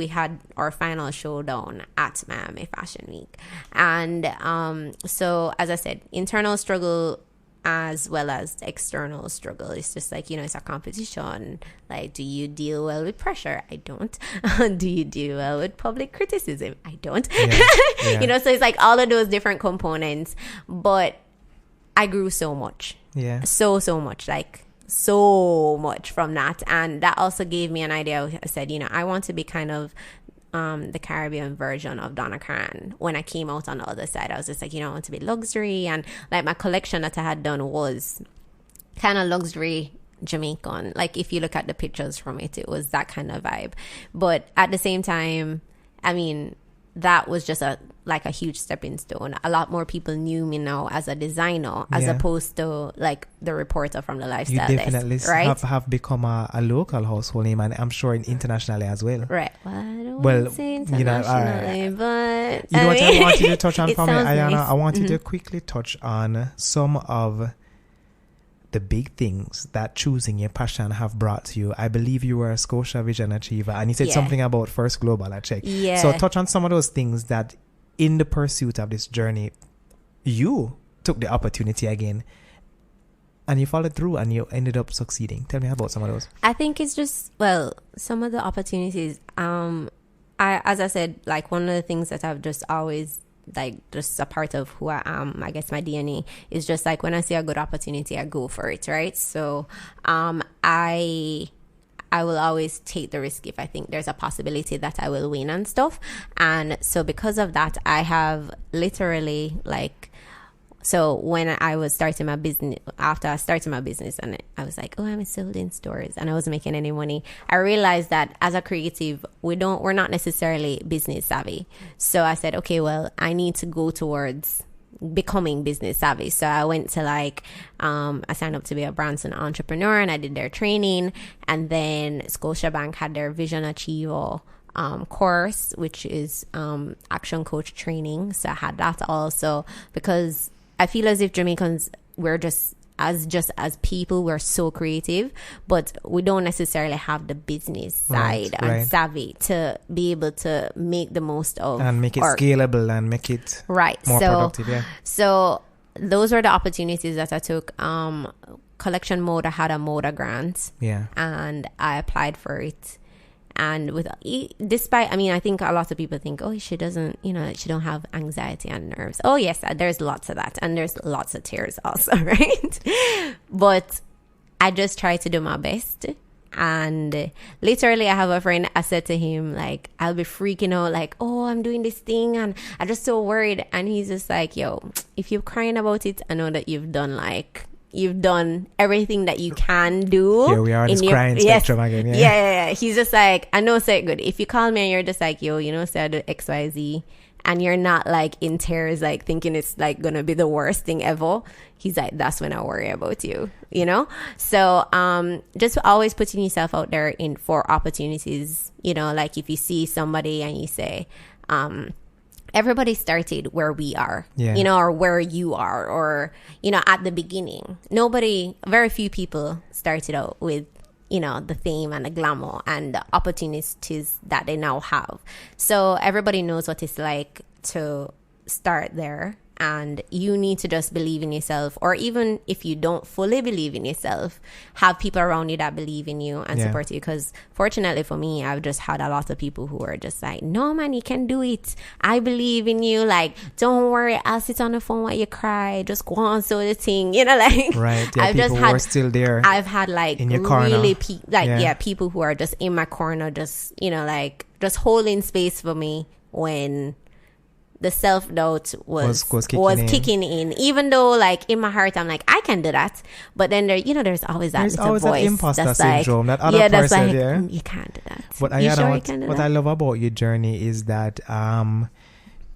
had our final showdown at Miami Fashion Week. And so as I said, internal struggle as well as external struggle. It's just like, it's a competition. Like, do you deal well with pressure? I don't. Do you deal well with public criticism? I don't. Yeah. So it's like all of those different components. But I grew so much. Yeah. So much. Like, so much from that. And that also gave me an idea. I said, I want to be kind of the Caribbean version of Donna Karan. When I came out on the other side, I was just like, I want to be luxury. And like my collection that I had done was kind of luxury Jamaican. Like if you look at the pictures from it, it was that kind of vibe. But at the same time, I mean, that was just a huge stepping stone. A lot more people knew me now as a designer as opposed to like the reporter from the lifestyle desk. You definitely right? have become a local household name, and I'm sure internationally as well. Right. Well, I don't want to say internationally, but it. You know what I want you to touch on It for me, sounds Ayanna? nice. I want you to quickly touch on some of the big things that choosing your passion have brought to you. I believe you were a Scotia Vision Achiever, and you said something about First Global, I checked. Yeah. So touch on some of those things that in the pursuit of this journey, you took the opportunity again and you followed through and you ended up succeeding. Tell me about some of those. I think it's just, well, some of the opportunities, as I said, like one of the things that I've just always, like, just a part of who I am, I guess my DNA is just like when I see a good opportunity, I go for it, right? So I will always take the risk if I think there's a possibility that I will win and stuff. And so because of that, I have literally, like, so when I was starting my business, after I started my business and I was like, oh, I'm still in stores and I wasn't making any money, I realized that as a creative, we're not necessarily business savvy. So I said, okay, well, I need to go towards becoming business savvy. So I went to I signed up to be a Branson entrepreneur and I did their training. And then Scotiabank had their Vision Achiever course, which is action coach training. So I had that also because I feel as if Jamaicans, we're just as people, we're so creative, but we don't necessarily have the business side and savvy to be able to make the most of and make it scalable and make it more productive. Yeah. So those were the opportunities that I took. Collection Mode, I had a Moda grant, and I applied for it. And despite, I mean, I think a lot of people think, oh, she doesn't, she don't have anxiety and nerves. Oh, yes, there's lots of that. And there's lots of tears also, right? But I just try to do my best. And literally, I have a friend, I said to him, like, I'll be freaking out, like, oh, I'm doing this thing. And I'm just so worried. And he's just like, yo, if you're crying about it, I know that you've done everything that you can do. Here we are, this crying spectrum again. Yeah. He's just like, I know, say it good. If you call me and you're just like, yo, say I do XYZ, and you're not like in tears, like thinking it's like gonna be the worst thing ever, he's like, that's when I worry about you, So just always putting yourself out there for opportunities, like if you see somebody and you say, everybody started where we are, or where you are, or, at the beginning. Very few people started out with, the fame and the glamour and the opportunities that they now have. So everybody knows what it's like to start there. And you need to just believe in yourself, or even if you don't fully believe in yourself, have people around you that believe in you and support you. Because fortunately for me, I've just had a lot of people who are just like, no man, you can do it, I believe in you, like, don't worry, I'll sit on the phone while you cry, just go on, so the thing, right. I've people who are still there. I've had like in your corner. Really people who are just in my corner, just just holding space for me when the self-doubt was kicking in, even though like in my heart I'm like, I can do that, but then there's always that little voice that imposter syndrome, like, that other person like, there. You can't do that. But what I love about your journey is that the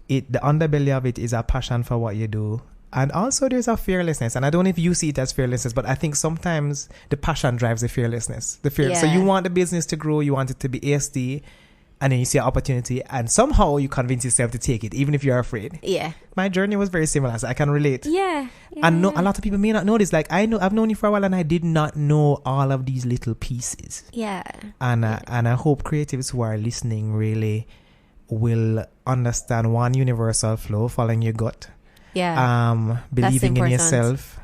underbelly of it is a passion for what you do, and also there's a fearlessness. And I don't know if you see it as fearlessness, but I think sometimes the passion drives the fearlessness. So you want the business to grow, you want it to be ASD, and then you see an opportunity and somehow you convince yourself to take it, even if you're afraid. Yeah. My journey was very similar, so I can relate. Yeah. And a lot of people may not know this. Like, I've known you for a while and I did not know all of these little pieces. Yeah. And I hope creatives who are listening really will understand one universal flow, following your gut. Yeah. Believing in yourself.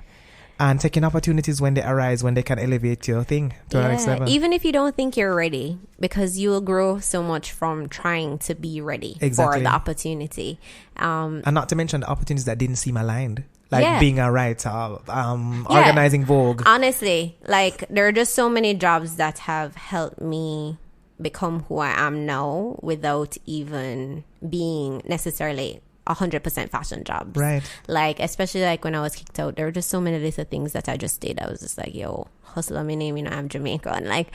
And taking opportunities when they arise, when they can elevate your thing to the next level. Even if you don't think you're ready, because you will grow so much from trying to be ready for the opportunity. And not to mention the opportunities that didn't seem aligned. Like being a writer, organizing Vogue. Honestly, like there are just so many jobs that have helped me become who I am now without even being necessarily 100% fashion jobs. Right. Like, especially like when I was kicked out, there were just so many little things that I just did. I was just like, yo, hustle on my name, I'm Jamaica. And like,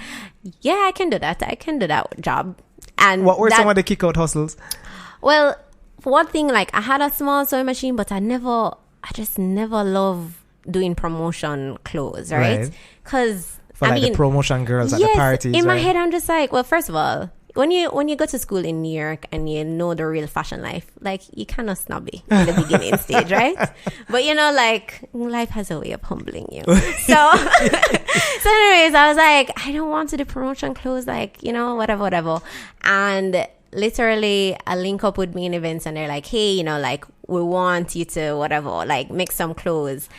yeah, I can do that. I can do that job. And what were some of the kick out hustles? Well, for one thing, like I had a small sewing machine, but I just never love doing promotion clothes, right? Because the promotion girls at the parties. In my head, I'm just like, well, first of all, when you go to school in New York and you know the real fashion life, like you cannot snobby in the beginning stage, right? But you know, like life has a way of humbling you. So, so anyways, I was like, I don't want to do promotion clothes, like, you know, whatever. And literally a link up with me in events and they're like, hey, you know, like we want you to whatever, like make some clothes.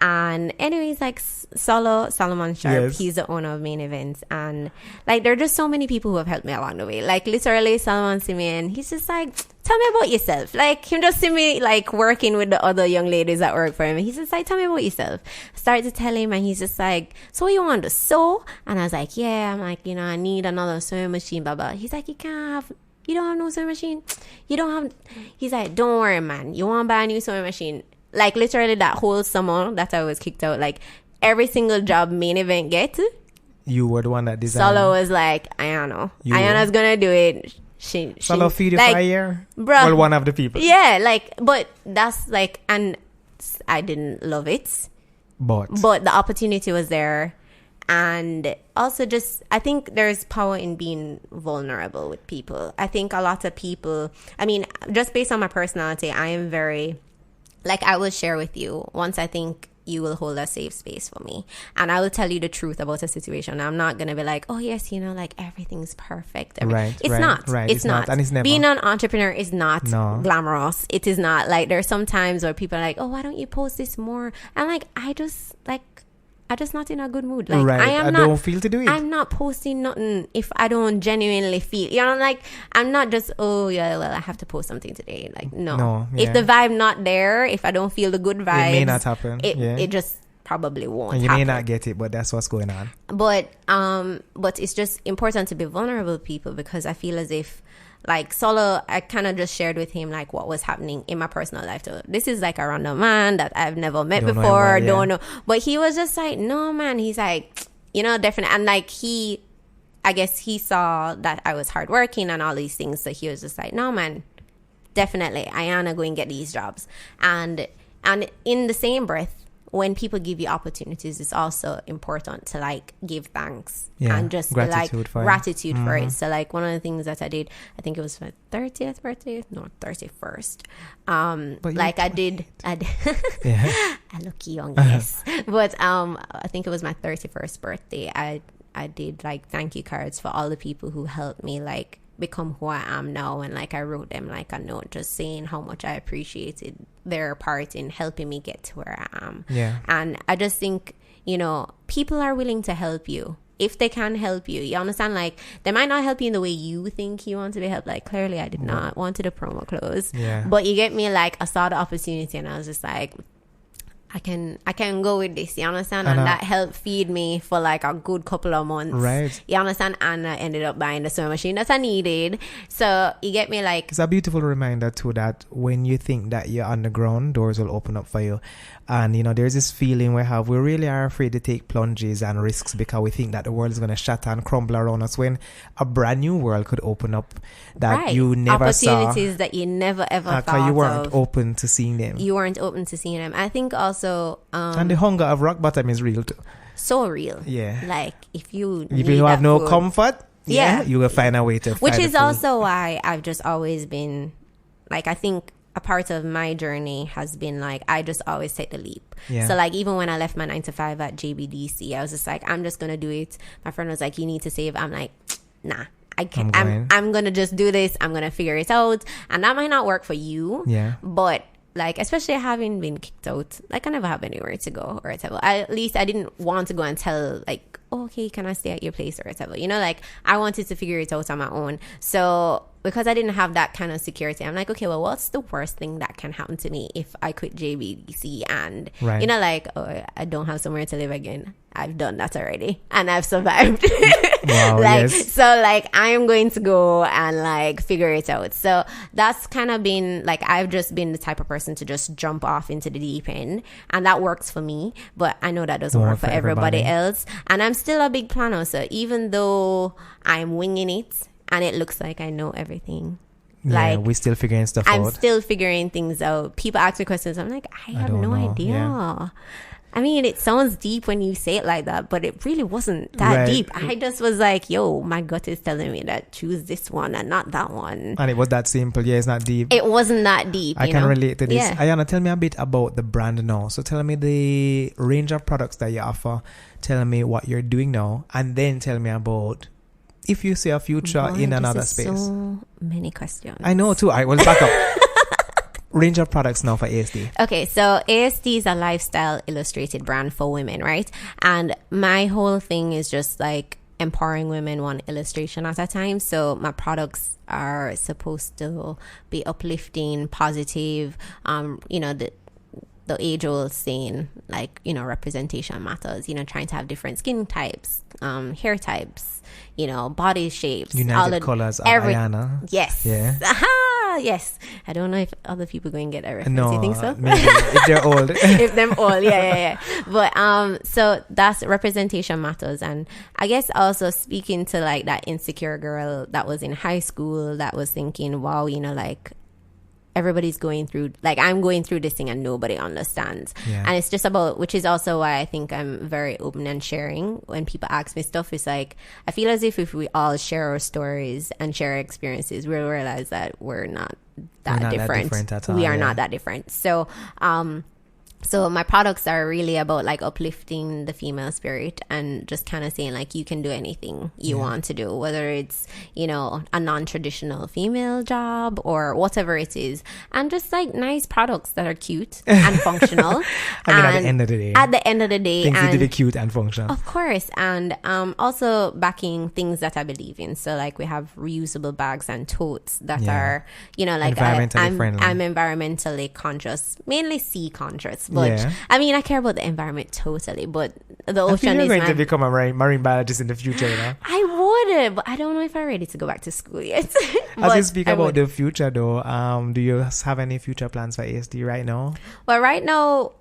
And anyways, like Solomon Sharp, yes. He's the owner of Main Events. And like there are just so many people who have helped me along the way. Like literally Solomon see me and he's just like, tell me about yourself. Like him just see me like working with the other young ladies that work for him. And he's just like, tell me about yourself. Start to tell him and he's just like, so what you want to sew? And I was like, yeah. I'm like, you know, I need another sewing machine, blah, blah. He's like, you don't have no sewing machine? He's like, don't worry, man. You want to buy a new sewing machine? Like literally that whole summer that I was kicked out, like every single job Main Event get, you were the one that designed. Solo was like, Ayanna's gonna do it. Solo feed you like, for a year? Bruh. Well, one of the people. Yeah, like, but that's like, and I didn't love it. But the opportunity was there. And also just, I think there's power in being vulnerable with people. I think a lot of people, I mean, just based on my personality, I am very... Like, I will share with you once I think you will hold a safe space for me. And I will tell you the truth about a situation. I'm not going to be like, oh, yes, you know, like, everything's perfect. It's not. It's not. And it's never. Being an entrepreneur is not glamorous. It is not. Like, there's some times where people are like, oh, why don't you post this more? I'm like, I just not in a good mood. Like, I don't feel to do it. I'm not posting nothing if I don't genuinely feel. You know, like, I'm not just, oh, yeah, well, I have to post something today. Like, no. Yeah. If the vibe not there, if I don't feel the good vibes, it may not happen. It just probably won't and you happen. may not get it, but that's what's going on. But it's just important to be vulnerable with people because I feel as if, like, Solo, I kind of just shared with him, like, what was happening in my personal life. So this is, like, a random man that I've never met before. Don't know. But he was just like, no, man. He's like, you know, definitely. And, like, I guess he saw that I was hardworking and all these things. So he was just like, no, man, definitely. Ayanna go and get these jobs. And in the same breath, when people give you opportunities, it's also important to like give thanks and just gratitude for it. So like one of the things that I did, I think it was my 30th birthday, no 31st. Like I did. Yeah. I look young, yes. But I think it was my 31st birthday. I did like thank you cards for all the people who helped me like become who I am now, and like I wrote them like a note just saying how much I appreciated their part in helping me get to where I am. And I just think, you know, people are willing to help you if they can help you. You understand? Like they might not help you in the way you think you want to be helped. Like clearly I did not want to do promo clothes, but you get me, like I saw the opportunity and I was just like, I can go with this, you understand? And that helped feed me for like a good couple of months. Right. You understand? And I ended up buying the sewing machine that I needed. So you get me, like... It's a beautiful reminder too that when you think that you're on the ground, doors will open up for you. And, you know, there's this feeling we really are afraid to take plunges and risks because we think that the world is going to shatter and crumble around us when a brand new world could open up that you never saw. Opportunities that you never ever thought you weren't open to seeing them. You weren't open to seeing them. I think also... and the hunger of rock bottom is real too. So real. Yeah. Like, if you have no comfort, you will find a way to which is also why I've just always been, like, I think... a part of my journey has been like I just always take the leap. So like even when I left my 9-to-5 at JBDC, I was just like, I'm just gonna do it. My friend was like, you need to save. I'm like, nah, I can't. I'm gonna just do this. I'm gonna figure it out. And that might not work for you. But like, especially having been kicked out, like I never have anywhere to go or whatever. At least I didn't want to go and tell like, oh, okay, can I stay at your place or whatever. You know, like I wanted to figure it out on my own. So because I didn't have that kind of security, I'm like, okay, well, what's the worst thing that can happen to me if I quit JBDC and, you know, like, oh, I don't have somewhere to live again. I've done that already and I've survived. Wow, like, so like, I am going to go and like figure it out. So that's kind of been like, I've just been the type of person to just jump off into the deep end, and that works for me, but I know that doesn't work for everybody else. And I'm still a big planner. So even though I'm winging it, and it looks like I know everything. Yeah, we're still figuring stuff out. I'm still figuring things out. People ask me questions. I'm like, I have no idea. I mean, it sounds deep when you say it like that, but it really wasn't that deep. I just was like, yo, my gut is telling me that choose this one and not that one. And it was that simple. Yeah, it's not deep. It wasn't that deep. I can relate to this. Yeah. Ayanna, tell me a bit about the brand now. So tell me the range of products that you offer. Tell me what you're doing now. And then tell me about if you see a future in another space. So many questions. I know too. I will back up. Range of products now for ASD. Okay, so ASD is a lifestyle illustrated brand for women, right? And my whole thing is just like empowering women one illustration at a time. So my products are supposed to be uplifting, positive, the age-old saying, like, representation matters, trying to have different skin types, hair types, body shapes. United Colors of Ayanna. Yes. Yeah. Aha! Yes. I don't know if other people going to get that reference. No, you think so? Maybe. If they're old. If them old, yeah. But so that's representation matters. And I guess also speaking to like that insecure girl that was in high school that was thinking, wow, like everybody's going through, like I'm going through this thing and nobody understands. Yeah. And it's just about, which is also why I think I'm very open and sharing when people ask me stuff. It's like, I feel as if we all share our stories and share our experiences, we'll realize that we're not that different. At all, we are not that different. So my products are really about like uplifting the female spirit and just kind of saying like you can do anything you want to do, whether it's, a non-traditional female job or whatever it is. And just like nice products that are cute and functional. At the end of the day. Things need to be cute and functional. Of course. And also backing things that I believe in. So like we have reusable bags and totes that are, like environmentally friendly. I'm environmentally conscious, mainly sea conscious. But I mean, I care about the environment totally, but the ocean is going to become a marine biologist in the future, I would, but I don't know if I'm ready to go back to school yet. As you speak about the future though, do you have any future plans for ASD right now? Well, right now,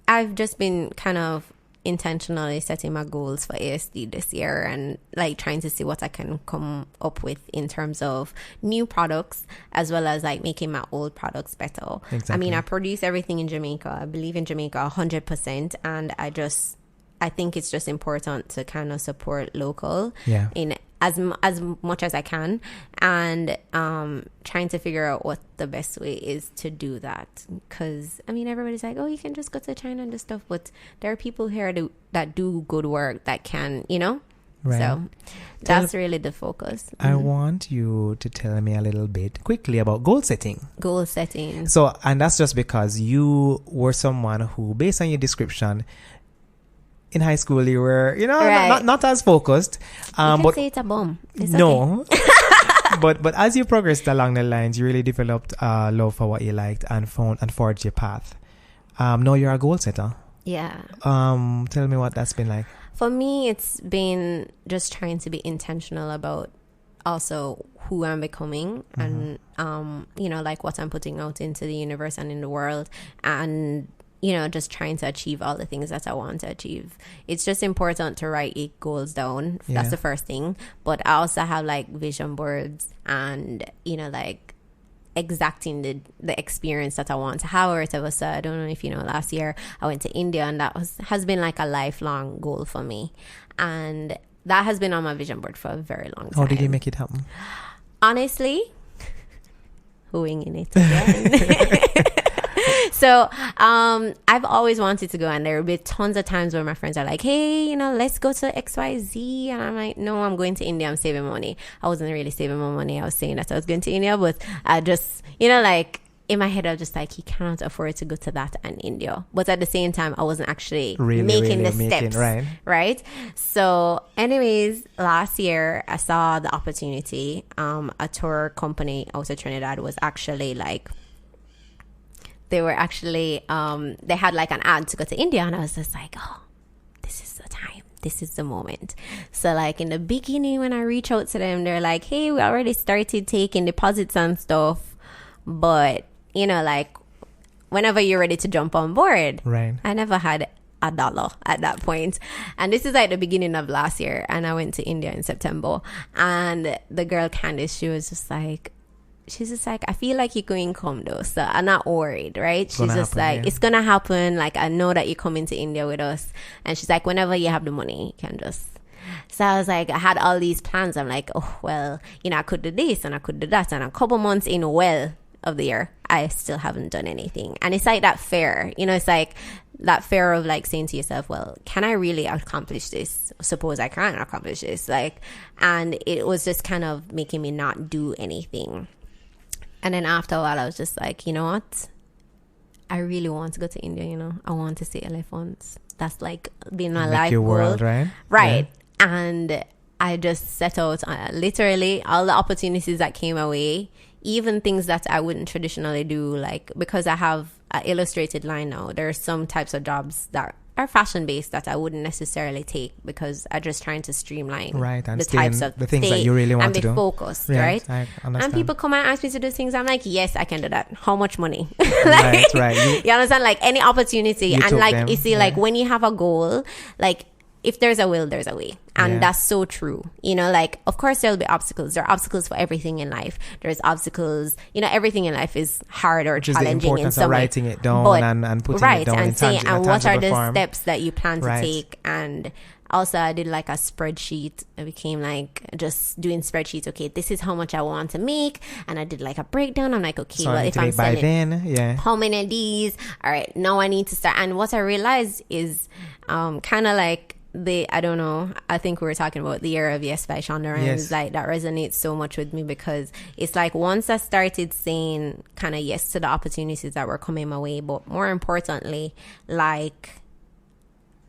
I've just been kind of intentionally setting my goals for ASD this year and like trying to see what I can come up with in terms of new products as well as like making my old products better. Exactly. I mean, I produce everything in Jamaica. I believe in Jamaica 100%, and I think it's just important to kind of support local in as much as I can, and trying to figure out what the best way is to do that. Because I mean, everybody's like, oh, you can just go to China and do stuff, but there are people here that do good work that can, Right. So that's really the focus. I want you to tell me a little bit quickly about goal setting. Goal setting. So, and that's just because you were someone who, based on your description, in high school you were, not as focused. You can say it's a bomb. It's no. Okay. but as you progressed along the lines, you really developed love for what you liked and forged your path. Now you're a goal setter. Yeah. Tell me what that's been like. For me, it's been just trying to be intentional about also who I'm becoming and, like what I'm putting out into the universe and in the world, and, just trying to achieve all the things that I want to achieve. It's just important to write 8 goals down. Yeah. That's the first thing. But I also have like vision boards and, like exacting the experience that I want to have or whatever. So I don't know if last year I went to India, and that has been like a lifelong goal for me, and that has been on my vision board for a very long time. How did you make it happen? Honestly, winging it again. So I've always wanted to go, and there will be tons of times where my friends are like, hey, let's go to XYZ, and I'm like, no, I'm going to India, I'm saving money. I wasn't really saving my money. I was saying that I was going to India, but I just like in my head I was just like, you cannot afford to go to that and India. But at the same time, I wasn't actually making the steps, right? So anyways, last year I saw the opportunity. A tour company out of Trinidad was actually like, they were actually, they had like an ad to go to India, and I was just like, oh, this is the time. This is the moment. So like in the beginning, when I reach out to them, they're like, hey, we already started taking deposits and stuff, but like whenever you're ready to jump on board. Right. I never had $1 at that point. And this is like the beginning of last year, and I went to India in September, and the girl Candice, she was just like, she's just like, I feel like you're going to come though, so I'm not worried, right? She's just happen, like, yeah. it's gonna happen. Like, I know that you're coming to India with us. And she's like, whenever you have the money, you can just. So I was like, I had all these plans. I'm like, oh, well, you know, I could do this and I could do that. And a couple months in of the year, I still haven't done anything. And it's like that fear, you know, it's like that fear of like saying to yourself, well, can I really accomplish this? Suppose I can't accomplish this. Like, and it was just kind of making me not do anything. And then after a while, I was just like, you know what? I really want to go to India, you know. I want to see elephants. That's like been my life your goal. world, right? Right. Yeah. And I just set out literally all the opportunities that came away, even things that I wouldn't traditionally do, like because I have an illustrated line now, there are some types of jobs that are fashion based that I wouldn't necessarily take because I'm just trying to streamline and the types of the things that you really want to do and be focused, yes, right? I understand. And people come and ask me to do things. I'm like, yes, I can do that. How much money? right. You understand? Like any opportunity, and like them. you see, like when you have a goal, like if there's a will, there's a way. And that's so true. You know, like, of course, there'll be obstacles. There are obstacles for everything in life. There's obstacles, you know, everything in life is hard or challenging in some way. Writing it down and putting it down and saying, and what are the form. steps that you plan to take. And also, I did like a spreadsheet. I became like just doing spreadsheets. Okay, this is how much I want to make. And I did like a breakdown. I'm like, okay, well, if I'm selling how many of these? All right, now I need to start. And what I realized is kind of like, I don't know, I think we were talking about the Year of Yes by Shonda Rhimes. Yes. Like that resonates so much with me because it's like once I started saying kind of yes to the opportunities that were coming my way, but more importantly, like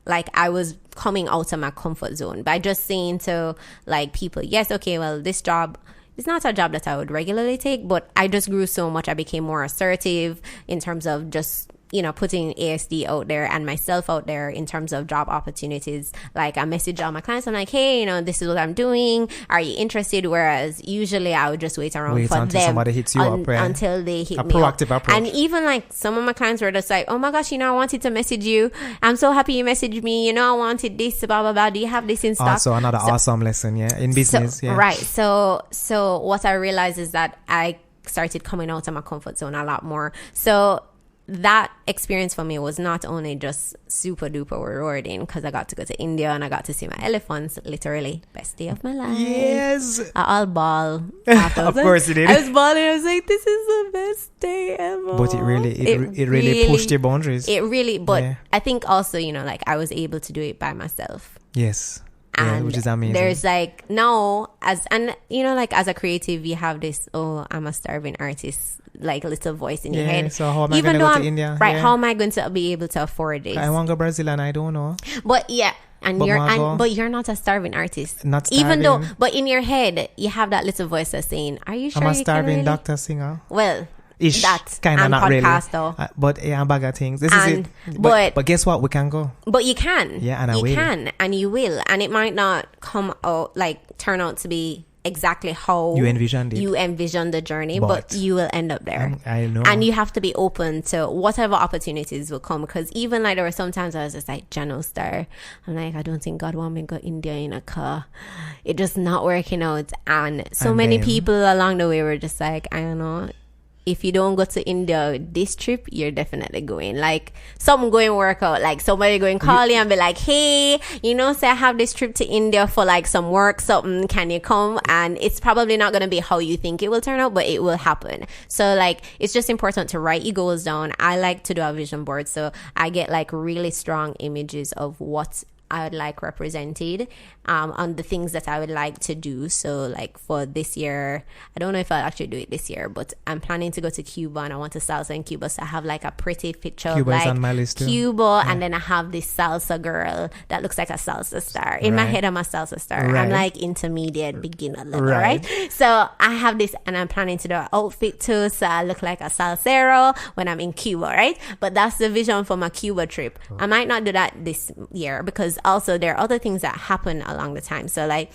I was coming out of my comfort zone by just saying to like people, yes, okay, well, this job, it's not a job that I would regularly take, but I just grew so much. I became more assertive in terms of just, you know, putting ASD out there and myself out there in terms of job opportunities. Like I message all my clients. I'm like, hey, you know, this is what I'm doing. Are you interested? Whereas usually I would just wait around for until them somebody hits you up, right? Until they hit me proactive up. approach. And even like some of my clients were just like, oh my gosh, you know, I wanted to message you. I'm so happy you messaged me. You know, I wanted this, blah, blah, blah. Do you have this in stock? Also another awesome lesson, in business. Right. So what I realized is that I started coming out of my comfort zone a lot more. So that experience for me was not only just super duper rewarding because I got to go to India and I got to see my elephants, literally best day of my life. Yes. I'll ball. Of course it did. I was balling. I was like, this is the best day ever. But it really pushed your boundaries. It really, but I think also, you know, like I was able to do it by myself. Yes. And which is amazing. There's like now and you know, like as a creative you have this, oh, I'm a starving artist, like little voice in your head. So how am I going to go to India? Right, how am I going to be able to afford this? I want to go Brazil and I don't know. But but you're not a starving artist. Not starving. Even though, but in your head you have that little voice that's saying, are you sure I'm a you starving can really? doctor singer. Well, Ish, that kind of not podcast, really. though. But a bag of things. This is it. But guess what? We can go. But you can. Yeah, and I will. You can, and you will, and it might not come out turn out to be exactly how you envisioned it. You envision the journey, but you will end up there. I know. And you have to be open to whatever opportunities will come. Because even like there were some times I was just like, General Star, I'm like, I don't think God want me to go India in a car. It just not working out. And many people along the way were just like, I don't know. If you don't go to India this trip, you're definitely going. Like, something going work out. Like, somebody going call you and be like, hey, you know, say I have this trip to India for like some work, something, can you come? And it's probably not going to be how you think it will turn out, but it will happen. So like, it's just important to write your goals down. I like to do a vision board. So I get like really strong images of what I would like represented on the things that I would like to do. So like for this year, I don't know if I'll actually do it this year, but I'm planning to go to Cuba and I want to salsa in Cuba. So I have like a pretty picture of like on my list too. Cuba, and then I have this salsa girl that looks like a salsa star. In my head, I'm a salsa star. Right. I'm like intermediate beginner level, right? So I have this, and I'm planning to do an outfit too, so I look like a salsero when I'm in Cuba, right? But that's the vision for my Cuba trip. I might not do that this year because also there are other things that happen along the time. So like,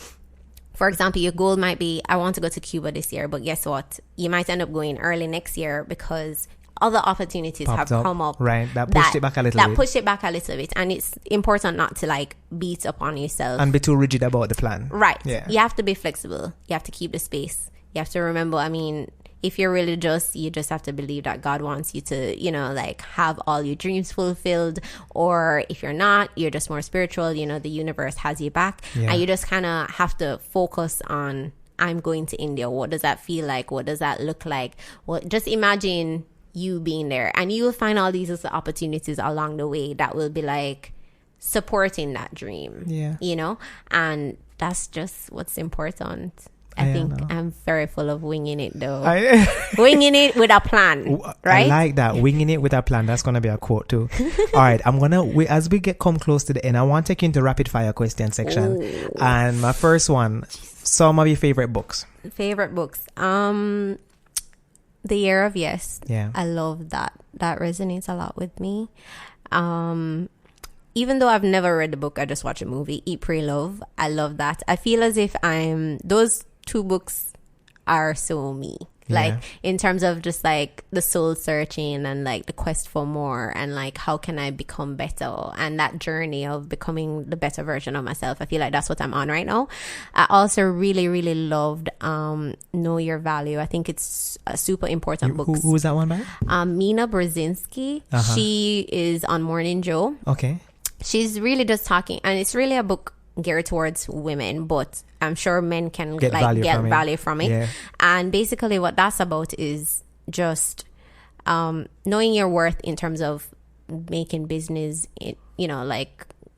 for example, your goal might be, I want to go to Cuba this year, but guess what? You might end up going early next year because other opportunities have come up. Right, that pushed it back a little bit. That pushed it back a little bit. And it's important not to like beat upon yourself. And be too rigid about the plan. Right. Yeah. You have to be flexible. You have to keep the space. You have to remember, I mean, if you're religious, you just have to believe that God wants you to, you know, like have all your dreams fulfilled. Or if you're not, you're just more spiritual, you know, the universe has you back. Yeah. And you just kind of have to focus on, I'm going to India. What does that feel like? What does that look like? Well, just imagine you being there, and you will find all these little opportunities along the way that will be like supporting that dream. Yeah. You know? And that's just what's important. I think I'm very full of winging it though. Winging it with a plan, right? I like that. Winging it with a plan. That's going to be a quote too. All right. I'm going to, as we come close to the end, I want to take you into rapid fire question section. Ooh. And my first one, some of your favorite books. Favorite books. The Year of Yes. Yeah. I love that. That resonates a lot with me. Even though I've never read the book, I just watched a movie, Eat, Pray, Love. I love that. I feel as if those two books are so me. Like in terms of just like the soul searching and like the quest for more and like how can I become better and that journey of becoming the better version of myself. I feel like that's what I'm on right now. I also really, really loved Know Your Value. I think it's a super important book. Who's that one by? Mina Brzezinski. She is on Morning Joe. Okay. She's really just talking, and it's really a book geared towards women, but I'm sure men can get value from it. Yeah. And basically what that's about is just knowing your worth in terms of making business,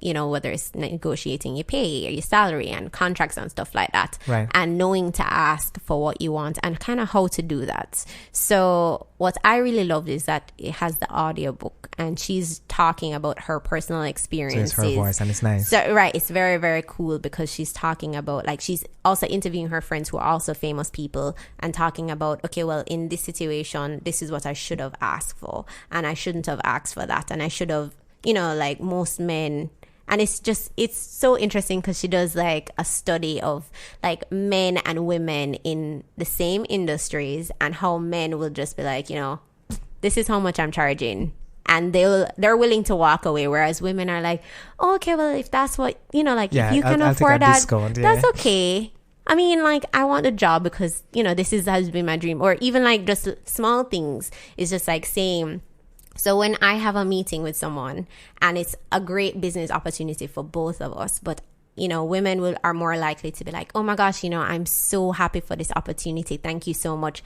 whether it's negotiating your pay or your salary and contracts and stuff like that. Right. And knowing to ask for what you want and kind of how to do that. So what I really loved is that it has the audiobook and she's talking about her personal experiences. So it's her voice and it's nice. So, right. It's very, very cool because she's talking about, like, she's also interviewing her friends who are also famous people and talking about, okay, well, in this situation, this is what I should have asked for. And I shouldn't have asked for that. And I should have, like most men. And it's so interesting because she does like a study of like men and women in the same industries and how men will just be like, this is how much I'm charging. And they're willing to walk away. Whereas women are like, oh, okay, well, if that's what, if you can afford that, discount, that's okay. I mean, like, I want a job because, this has been my dream. Or even like just small things. It's just like saying, so when I have a meeting with someone and it's a great business opportunity for both of us, but women are more likely to be like, oh my gosh, I'm so happy for this opportunity. Thank you so much.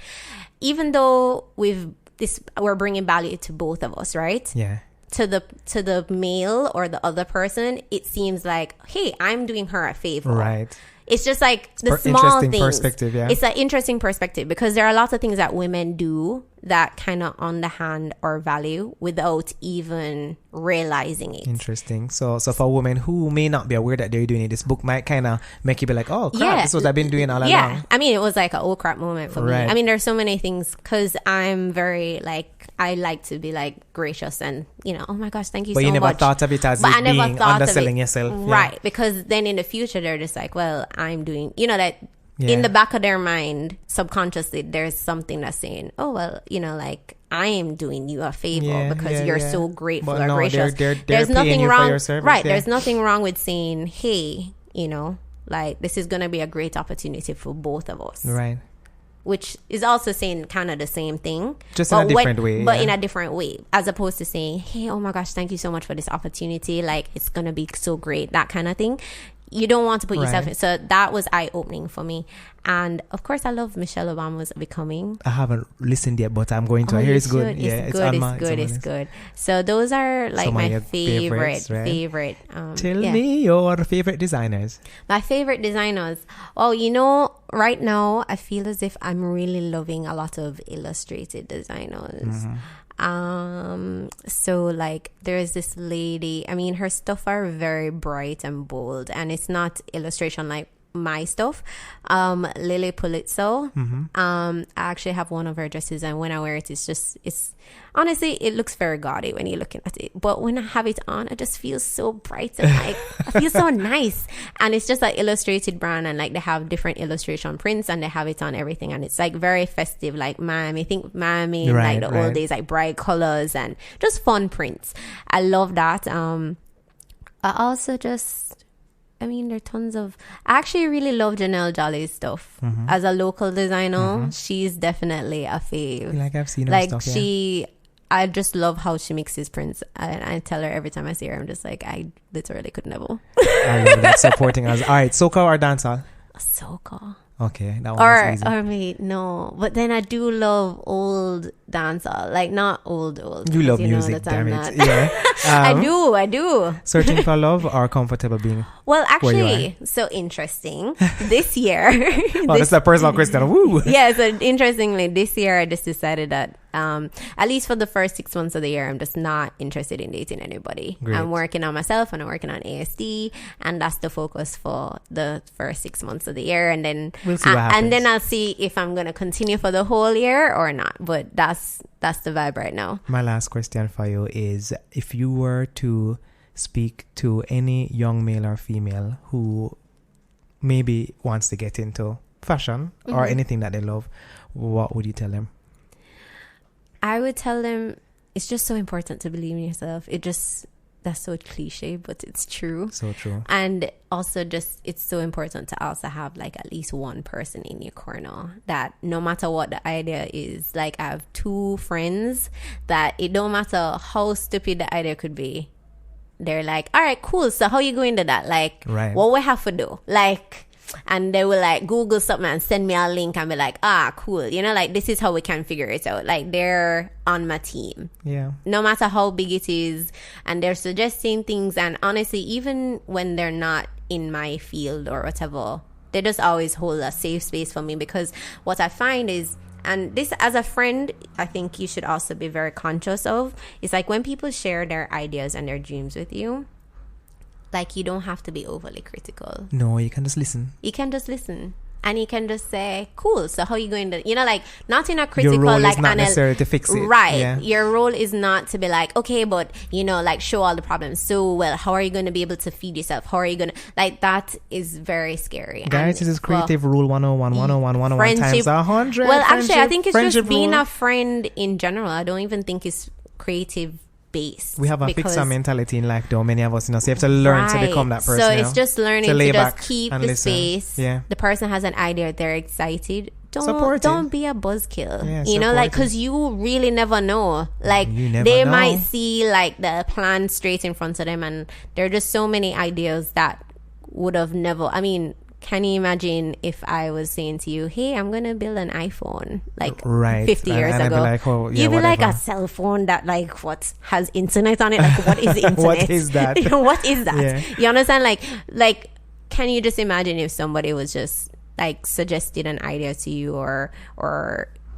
Even though we're bringing value to both of us, right? Yeah. To the male or the other person, it seems like, hey, I'm doing her a favor. Right. It's just like the small things. Perspective, yeah. It's an interesting perspective because there are lots of things that women do that kind of underhand or value without even realizing it. Interesting. So for women who may not be aware that they're doing it, this book might kind of make you be like, oh crap, this is what I've been doing all along. Yeah. I mean, it was like an oh crap moment for me. Right. I mean, there's so many things because I'm very I like to be like gracious and, oh my gosh, thank you so much. But you never thought of it as being underselling yourself. Right. Yeah. Because then in the future, they're just like, well, I'm doing, that in the back of their mind, subconsciously, there's something that's saying, oh, well, like, I am doing you a favor because you're so grateful or gracious. There's nothing wrong. For your service, right. There's nothing wrong with saying, hey, like, this is going to be a great opportunity for both of us. Right. Which is also saying kind of the same thing. Just in a different way. But in a different way. As opposed to saying, hey, oh my gosh, thank you so much for this opportunity. Like, it's going to be so great. That kind of thing. You don't want to put yourself in. So that was eye-opening for me. And, of course, I love Michelle Obama's Becoming. I haven't listened yet, but I'm going to. I hear it's good. It's good. So those are like my favorite. Tell me your favorite designers. My favorite designers. Oh, right now, I feel as if I'm really loving a lot of illustrated designers. Mm-hmm. So like there's this lady, I mean her stuff are very bright and bold and it's not illustration like my stuff. Lily Pulitzer. Mm-hmm. I actually have one of her dresses and when I wear it, it's honestly, it looks very gaudy when you're looking at it. But when I have it on, I just feel so bright and like, I feel so nice. And it's just like illustrated brand and like they have different illustration prints and they have it on everything. And it's like very festive, like Miami in like the old days, like bright colors and just fun prints. I love that. I also just I mean, there are tons of... I actually really love Janelle Jolly's stuff. As a local designer, she's definitely a fave. Like I've seen her Like, stuff, yeah. I just love how she mixes prints. And I tell her every time I see her, I'm just like, I literally could never. I love that, supporting us. All right, soca or dancehall? Soca. Okay, that one was easy. Or wait, no. But then I do love old dancehall. Like, not old. You love music, damn it. Yeah. I do. Searching for love or comfortable being Well, where you actually, so interesting. This year... Well, that's a personal question. Woo! Yeah, so interestingly, this year I just decided that at least for the first 6 months of the year, I'm just not interested in dating anybody. Great. I'm working on myself and I'm working on ASD, and that's the focus for the first 6 months of the year. And then we'll see what happens. And then I'll see if I'm gonna continue for the whole year or not. But that's the vibe right now. My last question for you is, if you were to speak to any young male or female who maybe wants to get into fashion or anything that they love, what would you tell them? I would tell them it's just so important to believe in yourself. That's so cliche, but it's true. So true. And also just, it's so important to also have like at least one person in your corner that no matter what the idea is, like I have 2 friends that it don't matter how stupid the idea could be. They're like, all right, cool. So how you going to that? Like, what we have to do? Like, and they will like Google something and send me a link and be like, cool. You know, like this is how we can figure it out. Like they're on my team. Yeah. No matter how big it is. And they're suggesting things. And honestly, even when they're not in my field or whatever, they just always hold a safe space for me, because what I find is, and this as a friend, I think you should also be very conscious of, is like when people share their ideas and their dreams with you, like you don't have to be overly critical. No, you can just listen. You can just listen. And you can just say, cool, so how are you going to, you know, like, not in a critical, your role like, is not necessarily to fix it. Right. Yeah. Your role is not to be like, okay, but, you know, like, show all the problems. So, well, how are you going to be able to feed yourself? How are you going to, like, that is very scary. Guys, this is creative rule 101, 101 times 100. Well, actually, I think it's just being a friend in general. I don't even think it's creative based. We have a fixer mentality in life, though. Many of us, you know, so you have to learn to become that person. So it's just learning to just keep the listen. Space. Yeah. The person has an idea, they're excited. Don't be a buzzkill. Yeah, you know, like, because you really never know. Like, they might see like the plan straight in front of them, and there are just so many ideas that would have never. I mean, can you imagine if I was saying to you, hey, I'm going to build an iPhone like 50 years ago? I'd be like, oh, yeah, you'd be like, a cell phone that like has internet on it? Like, what is internet? What is that? What is that? Yeah. You understand? Like, can you just imagine if somebody was just like suggested an idea to you, or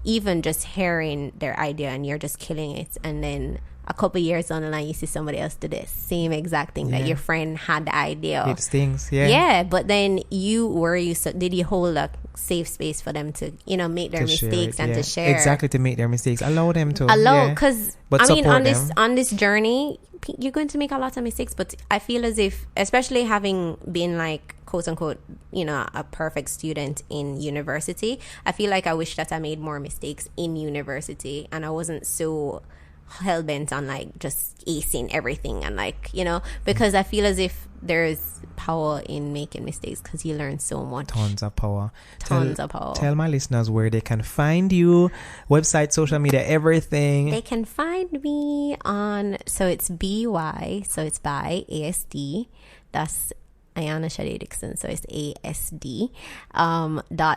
even just hearing their idea and you're just killing it, and then a couple years on the line, you see somebody else do the same exact thing that your friend had the idea of. It stings, yeah. Yeah, but then did you hold a safe space for them to, you know, make their mistakes and to share? Exactly, to make their mistakes. Allow them to. Because, I mean, on this journey, you're going to make a lot of mistakes, but I feel as if, especially having been like, quote unquote, you know, a perfect student in university, I feel like I wish that I made more mistakes in university and I wasn't so hell-bent on like just acing everything, and like, you know, because I feel as if there's power in making mistakes because you learn so much. Tons of power. Tell my listeners where they can find you, website, social media, everything. They can find me on, so it's BY, so it's by ASD, that's Ayanna Dixon, so it's ASD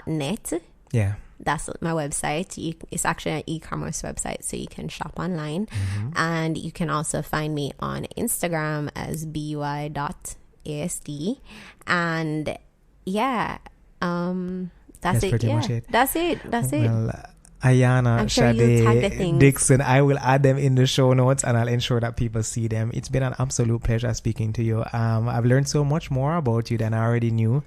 .net. Yeah, that's my website. It's actually an e-commerce website, so you can shop online. And you can also find me on Instagram as by.asd. And yeah, that's it. Pretty much it. That's it. Well, Ayanna Dixon, I will add them in the show notes and I'll ensure that people see them. It's been an absolute pleasure speaking to you. I've learned so much more about you than I already knew.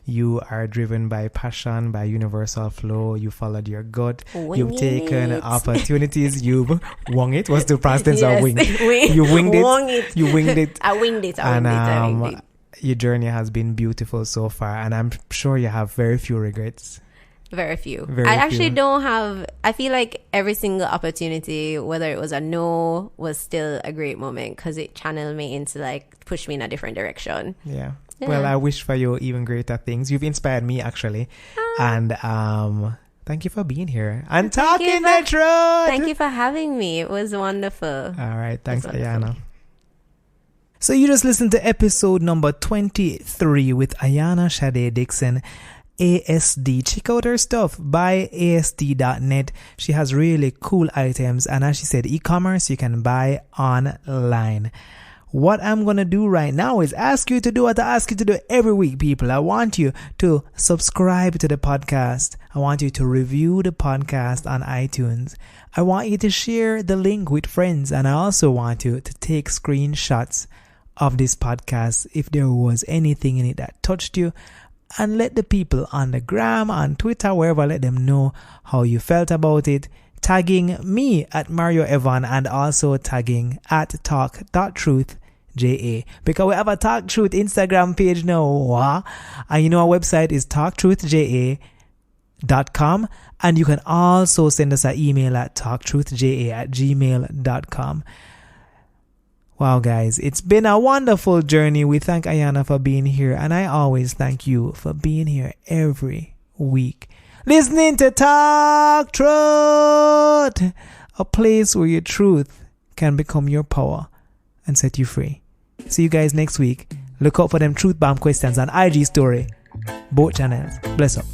You are driven by passion, by universal flow. You followed your gut. You've taken opportunities. You've wung it. What's the past tense of wing? You winged it. You winged it. I winged it. I winged it. Your journey has been beautiful so far, and I'm sure you have very few regrets. Very few. I actually don't have. I feel like every single opportunity, whether it was a no, was still a great moment because it channeled me into like push me in a different direction. Yeah. Yeah. Well, I wish for you even greater things. You've inspired me, actually. And thank you for being here and talking the truth. Thank you for having me. It was wonderful. All right. Thanks, Ayanna. So you just listened to episode number 23 with Ayanna Dixon, ASD. Check out her stuff. Buy ASD.net. She has really cool items. And as she said, e-commerce, you can buy online. What I'm going to do right now is ask you to do what I ask you to do every week, people. I want you to subscribe to the podcast. I want you to review the podcast on iTunes. I want you to share the link with friends. And I also want you to take screenshots of this podcast if there was anything in it that touched you. And let the people on the gram, on Twitter, wherever, let them know how you felt about it. Tagging me at Mario Evon and also tagging at talk.truthja, because we have a Talk Truth Instagram page now, and you know our website is talktruthja.com, and you can also send us an email at talktruthja@gmail.com. Wow, guys, it's been a wonderful journey. We thank Ayanna for being here, and I always thank you for being here every week. Listening to Talk Truth, a place where your truth can become your power and set you free. See you guys next week. Look out for them truth bomb questions on IG story. Both channels. Bless up.